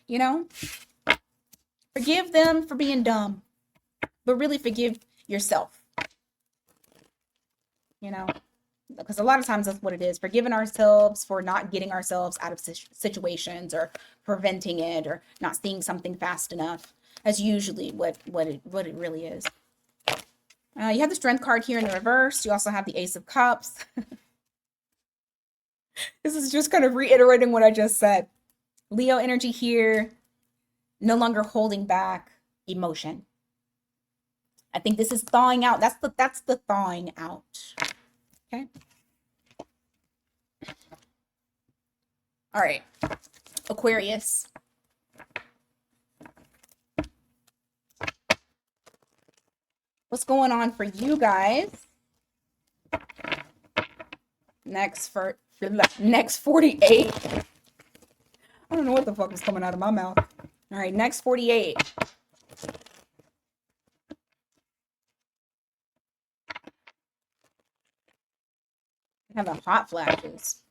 Speaker 1: You know? Forgive them for being dumb, but really forgive yourself. You know? Because a lot of times that's what it is. Forgiving ourselves for not getting ourselves out of situations, or preventing it, or not seeing something fast enough. That's usually what it really is. You have the Strength card here in the reverse. You also have the Ace of Cups. This is just kind of reiterating what I just said. Leo energy here, no longer holding back emotion. I think this is thawing out. That's the thawing out. Okay. All right. Aquarius. What's going on for you guys? Next 48. I don't know what the fuck was coming out of my mouth. All right, next 48. Having hot flashes.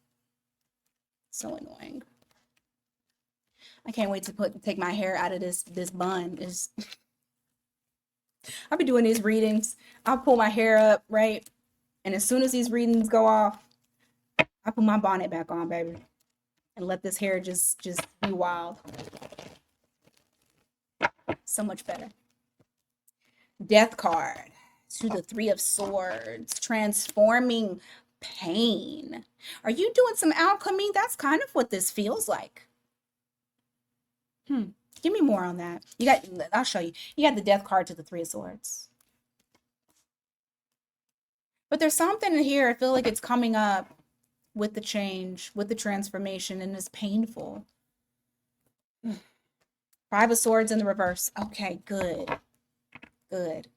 Speaker 1: So annoying. I can't wait to take my hair out of this bun. I'll be doing these readings. I'll pull my hair up, right? And as soon as these readings go off, I put my bonnet back on, baby. And let this hair just be wild. So much better. Death card to the 3 of Swords. Transforming pain. Are you doing some alchemy? That's kind of what this feels like. Give me more on that. I'll show you. You got the Death card to the 3 of Swords. But there's something in here, I feel like it's coming up with the change, with the transformation, and it's painful. 5 of Swords in the reverse. Okay, good. Good.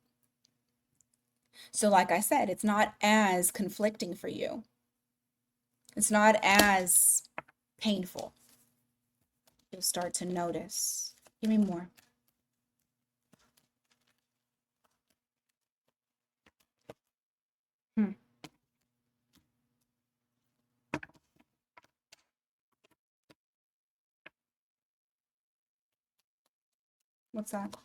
Speaker 1: So like I said, it's not as conflicting for you. It's not as painful. You'll start to notice. Give me more. What's that?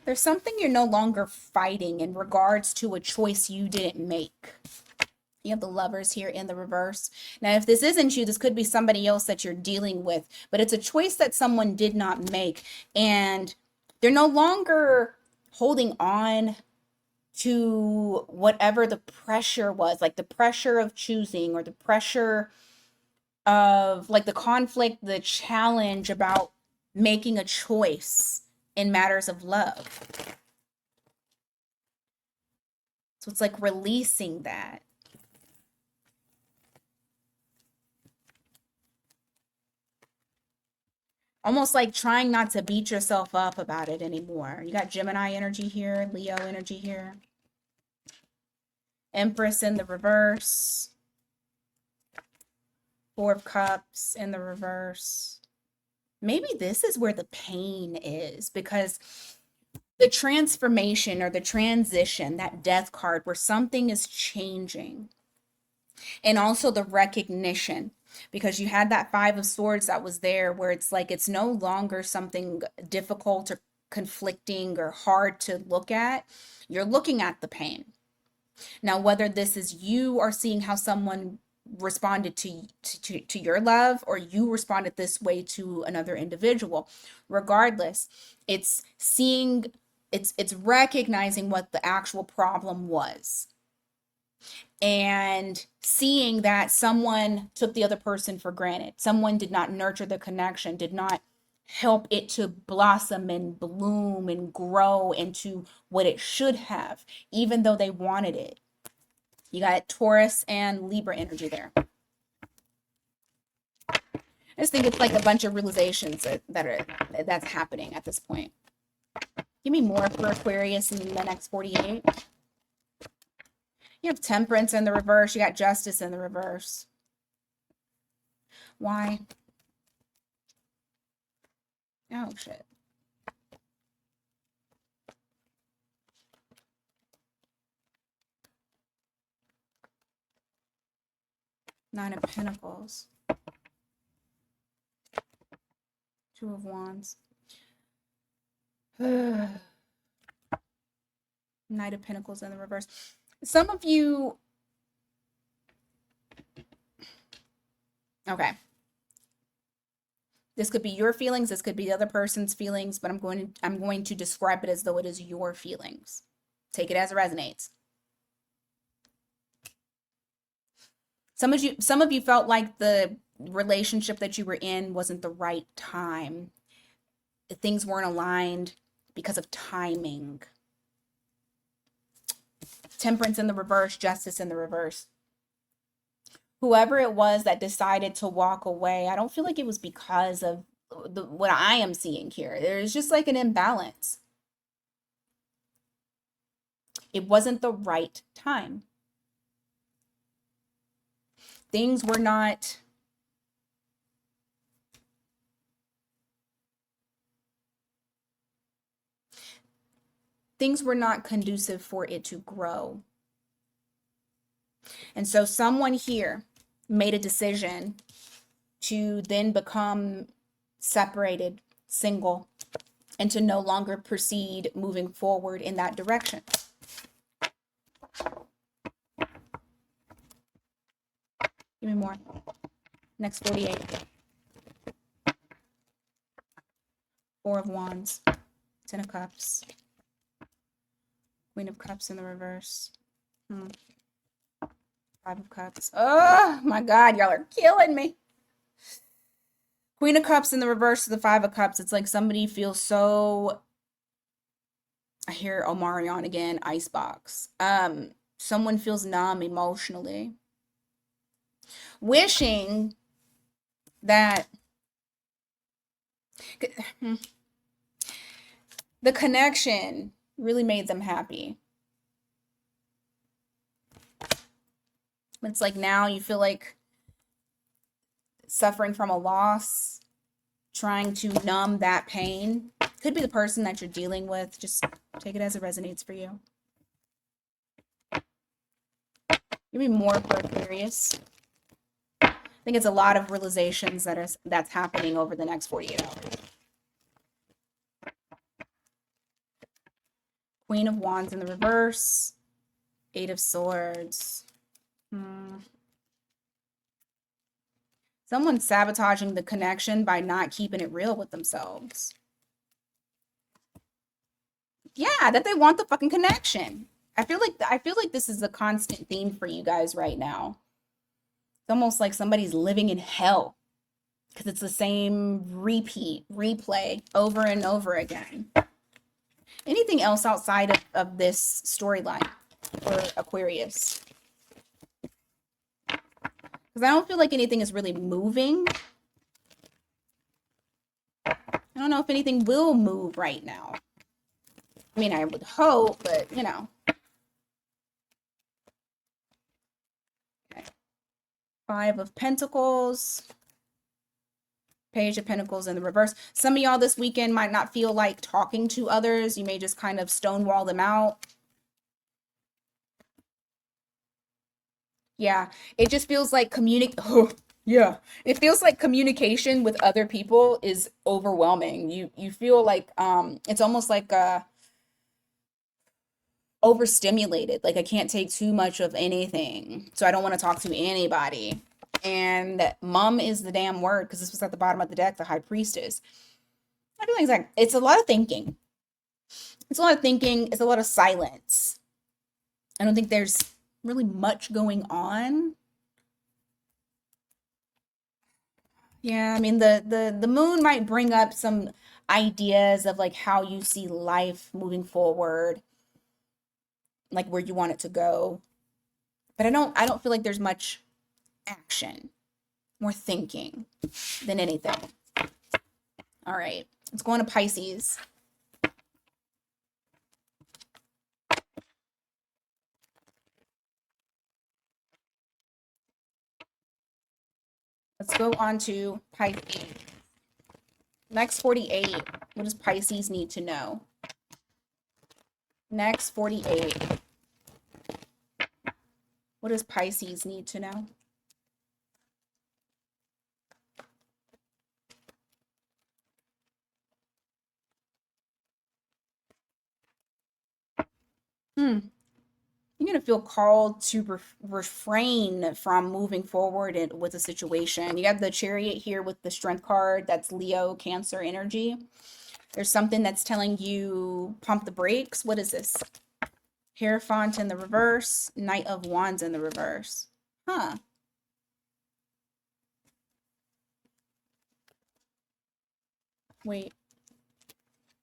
Speaker 1: There's something you're no longer fighting in regards to a choice you didn't make. You have the Lovers here in the reverse. Now, if this isn't you, this could be somebody else that you're dealing with, but it's a choice that someone did not make, and they're no longer holding on to whatever the pressure was, like the pressure of choosing, or the pressure of like the conflict, the challenge about making a choice in matters of love. So it's like releasing that. Almost like trying not to beat yourself up about it anymore. You got Gemini energy here, Leo energy here. Empress in the reverse. 4 of Cups in the reverse. Maybe this is where the pain is, because the transformation or the transition, that Death card, where something is changing. And also the recognition, because you had that 5 of Swords that was there, where it's like it's no longer something difficult or conflicting or hard to look at. You're looking at the pain. Now, whether this is you or seeing how someone responded to your love, or you responded this way to another individual, regardless, it's seeing, it's recognizing what the actual problem was, and seeing that someone took the other person for granted. Someone did not nurture the connection, did not help it to blossom and bloom and grow into what it should have, even though they wanted it. You got Taurus and Libra energy there. I just think it's like a bunch of realizations that's happening at this point. Give me more for Aquarius in the next 48. You have Temperance in the reverse. You got Justice in the reverse. Why? Oh, shit. Nine of Pentacles. 2 of Wands. Knight of Pentacles in the reverse. Some of you... Okay. This could be your feelings, this could be the other person's feelings, but I'm going to describe it as though it is your feelings. Take it as it resonates. Some of you felt like the relationship that you were in wasn't the right time. Things weren't aligned because of timing. Temperance in the reverse, justice in the reverse. Whoever it was that decided to walk away, I don't feel like it was because of what I am seeing here. There's just like an imbalance. It wasn't the right time. Things were not conducive for it to grow. And so someone here made a decision to then become separated, single, and to no longer proceed moving forward in that direction. Give me more. Next 48. Four of Wands, Ten of Cups, Queen of Cups in the reverse. Five of Cups. Oh my God, y'all are killing me. Queen of Cups in the reverse to the Five of Cups. It's like somebody feels so, I hear Omarion again, icebox. Someone feels numb emotionally. Wishing that the connection really made them happy. It's like now you feel like suffering from a loss, trying to numb that pain. Could be the person that you're dealing with. Just take it as it resonates for you. Give me more for Aquarius. I think it's a lot of realizations that's happening over the next 48 hours. Queen of Wands in the reverse. Eight of Swords. Someone's sabotaging the connection by not keeping it real with themselves. Yeah, that they want the fucking connection. I feel like this is a constant theme for you guys right now. It's almost like somebody's living in hell because it's the same replay over and over again. Anything else outside of this storyline for Aquarius? Because I don't feel like anything is really moving. I don't know if anything will move right now. I mean, I would hope, but you know. Okay. Five of Pentacles. Page of Pentacles in the reverse. Some of y'all this weekend might not feel like talking to others. You may just kind of stonewall them out. Yeah, it just feels like it feels like communication with other people is overwhelming. You feel like it's almost like overstimulated. Like I can't take too much of anything. So I don't want to talk to anybody. And mum is the damn word because this was at the bottom of the deck, the High Priestess. I do things like it's a lot of thinking. It's a lot of thinking, it's a lot of silence. I don't think there's really much going on. Yeah, I mean the moon might bring up some ideas of like how you see life moving forward, like where you want it to go. But I don't feel like there's much action, more thinking than anything. All right, let's go on to Pisces. Let's go on to Pisces. Next 48. What does Pisces need to know? Next 48. What does Pisces need to know? You're going to feel called to refrain from moving forward with a situation. You have the Chariot here with the Strength card. That's Leo, Cancer energy. There's something that's telling you pump the brakes. What is this? Hierophant in the reverse, Knight of Wands in the reverse. Huh. Wait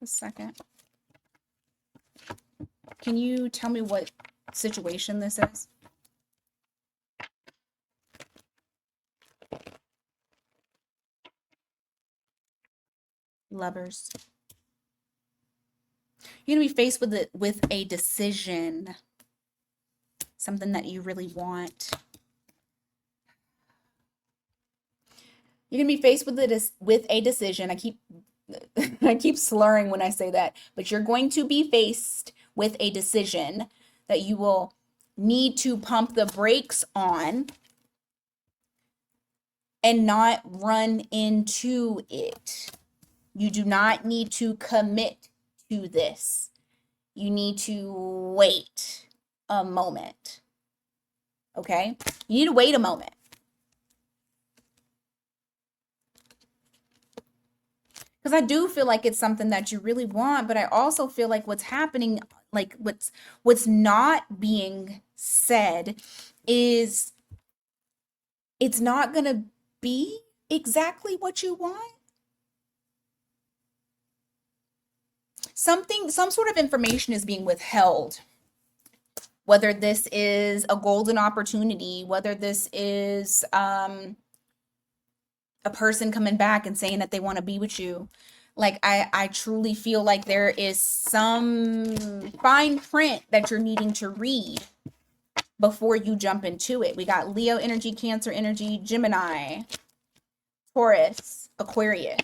Speaker 1: a second. Can you tell me what situation this is? Lovers. You're going to be faced with a decision. Something that you really want. You're going to be faced with a decision. I keep slurring when I say that, but you're going to be faced with a decision that you will need to pump the brakes on and not run into it. You do not need to commit to this. You need to wait a moment. Okay? You need to wait a moment. Because I do feel like it's something that you really want, but I also feel like what's happening, like what's not being said is it's not going to be exactly what you want. Some sort of information is being withheld. Whether this is a golden opportunity, whether this is a person coming back and saying that they want to be with you. Like I truly feel like there is some fine print that you're needing to read before you jump into it. We got Leo energy, Cancer energy, Gemini, Taurus, Aquarius.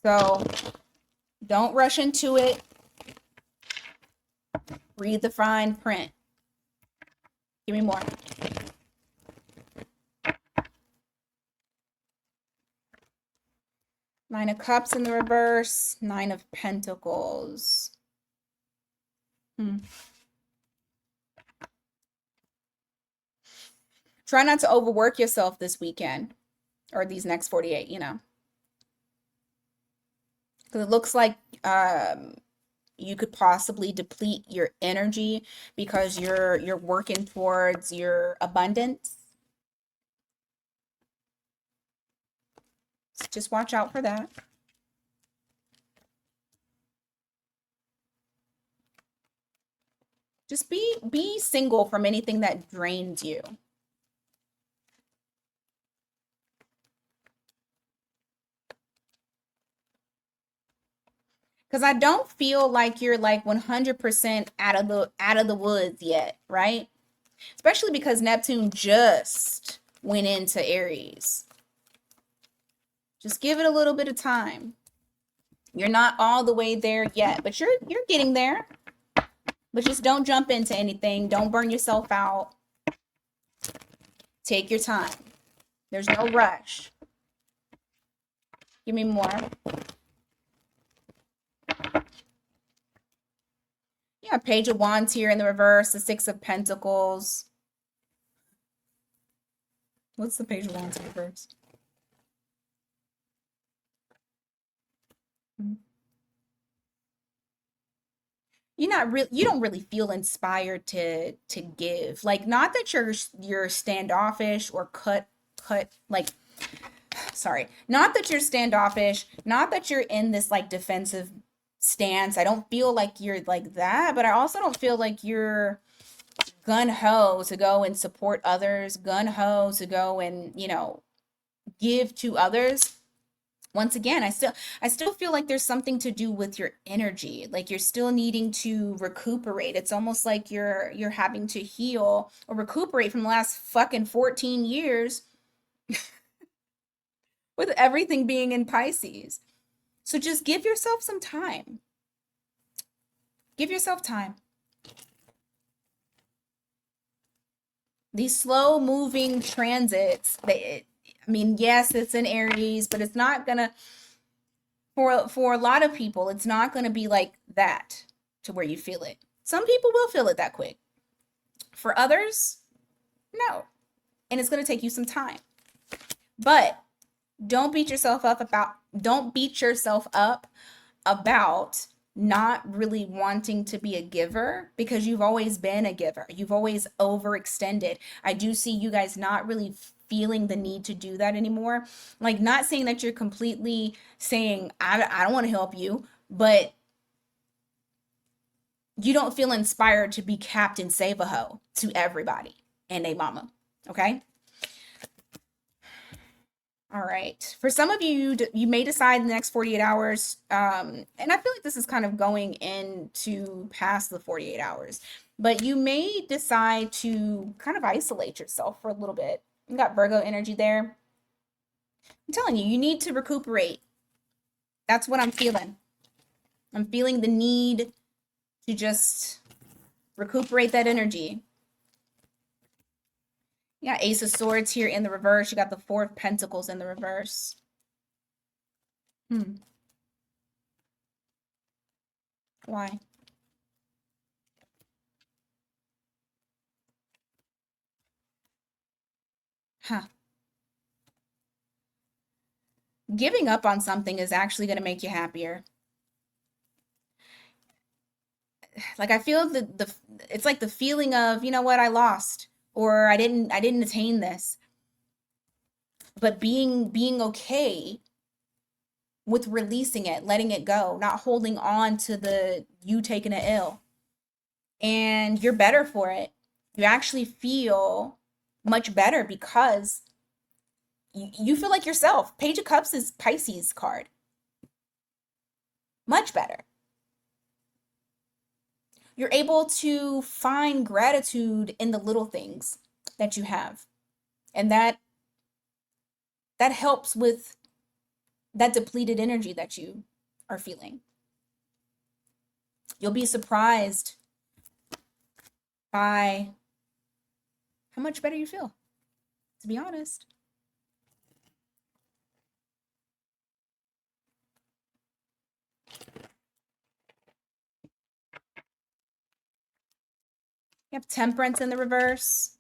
Speaker 1: So don't rush into it. Read the fine print. Give me more. Nine of Cups in the reverse, Nine of Pentacles. Try not to overwork yourself this weekend or these next 48, you know. Because it looks like you could possibly deplete your energy because you're working towards your abundance. So just watch out for that. Just be single from anything that drains you. Because I don't feel like you're like 100% out of the woods yet, right? Especially because Neptune just went into Aries. Just give it a little bit of time. You're not all the way there yet, but you're getting there. But just don't jump into anything. Don't burn yourself out. Take your time. There's no rush. Give me more. Yeah, Page of Wands here in the reverse, the Six of Pentacles. What's the Page of Wands in reverse? You don't really feel inspired to give. Like, not that you're standoffish or cut like, sorry, not that you're standoffish, not that you're in this like defensive stance. I don't feel like you're like that, but I also don't feel like you're gun-ho to go and support others, gun-ho to go and, you know, give to others. Once again, I still feel like there's something to do with your energy. Like you're still needing to recuperate. It's almost like you're having to heal or recuperate from the last fucking 14 years with everything being in Pisces. So just give yourself some time. Give yourself time. These slow moving transits, I mean, yes, it's in Aries, but it's not gonna, for a lot of people, it's not gonna be like that. to where you feel it. Some people will feel it that quick. For others, no. And it's going to take you some time. But don't beat yourself up about not really wanting to be a giver, because you've always been a giver. You've always overextended. I do see you guys not really feeling the need to do that anymore. Like, not saying that you're completely saying, I don't want to help you, but you don't feel inspired to be Captain Save-A-Ho to everybody and a mama. Okay? All right. For some of you, you may decide in the next 48 hours, and I feel like this is kind of going into past the 48 hours, but you may decide to kind of isolate yourself for a little bit. You got Virgo energy there. I'm telling you, you need to recuperate. That's what I'm feeling. I'm feeling the need to just recuperate that energy. Yeah, Ace of Swords here in the reverse. You got the Four of Pentacles in the reverse. Why? Huh. Giving up on something is actually going to make you happier. Like, I feel it's like the feeling of, you know what, I lost, or I didn't attain this. But being okay with releasing it, letting it go, not holding on to you taking an L. And you're better for it. You actually feel much better because you feel like yourself. Page of Cups is Pisces card. Much better. You're able to find gratitude in the little things that you have. And that helps with that depleted energy that you are feeling. You'll be surprised by how much better you feel, to be honest. You have Temperance in the reverse,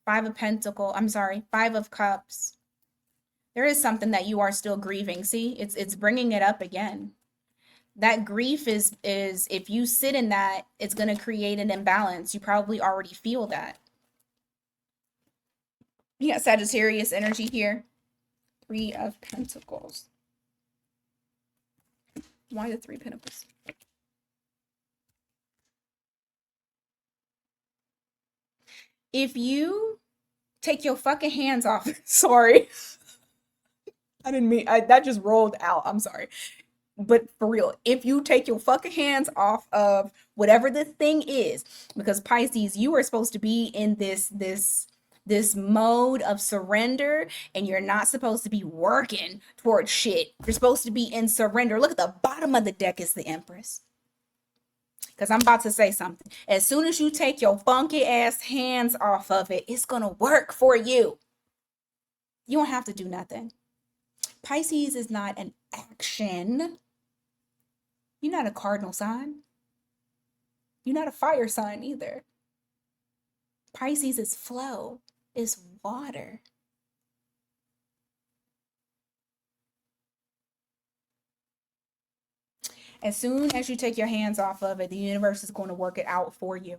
Speaker 1: Five of Cups. There is something that you are still grieving. See, it's bringing it up again. That grief is if you sit in that, it's going to create an imbalance. You probably already feel that. You got Sagittarius energy here. Three of Pentacles. Why the Three of Pentacles? If you take your fucking hands off, sorry. I didn't mean, that just rolled out. I'm sorry. But for real, if you take your fucking hands off of whatever this thing is, because Pisces, you are supposed to be in this mode of surrender, and you're not supposed to be working towards shit. You're supposed to be in surrender. Look at the bottom of the deck is the Empress. Because I'm about to say something. As soon as you take your funky ass hands off of it, it's going to work for you. You don't have to do nothing. Pisces is not an action. You're not a cardinal sign. You're not a fire sign either. Pisces is flow, is water. As soon as you take your hands off of it, the universe is going to work it out for you.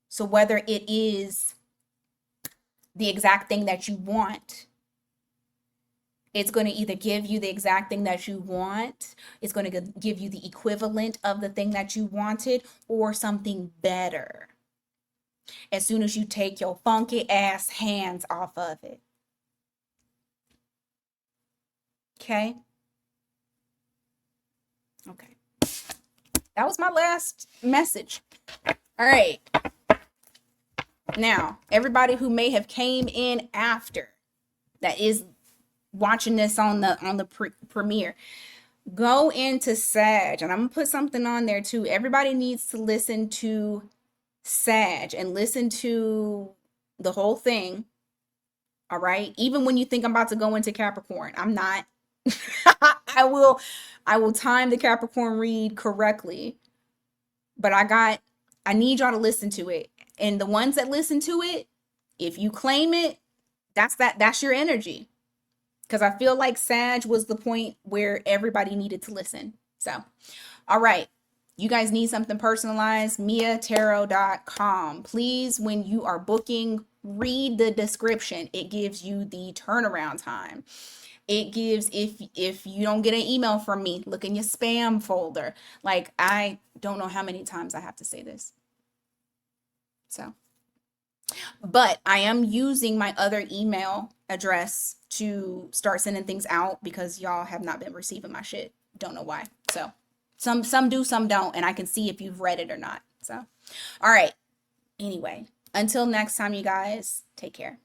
Speaker 1: So whether it is the exact thing that you want, it's going to either give you the exact thing that you want, it's going to give you the equivalent of the thing that you wanted, or something better. As soon as you take your funky ass hands off of it. Okay? Okay. That was my last message. All right. Now, everybody who may have came in after, that is watching this on the premiere, go into Sag, and I'm gonna put something on there too. Everybody needs to listen to Sag and listen to the whole thing. All right, even when you think I'm about to go into Capricorn, I'm not. I will time the Capricorn read correctly, But I need y'all to listen to it. And the ones that listen to it, if you claim it, that's your energy. Because I feel like Sag was the point where everybody needed to listen. So, all right. You guys need something personalized, miatarot.com. Please, when you are booking, read the description. It gives you the turnaround time. It gives, if you don't get an email from me, look in your spam folder. Like, I don't know how many times I have to say this. So, but I am using my other email address to start sending things out because y'all have not been receiving my shit. Don't know why. So, some do, some don't, and I can see if you've read it or not. So, all right. Anyway, until next time, you guys, take care.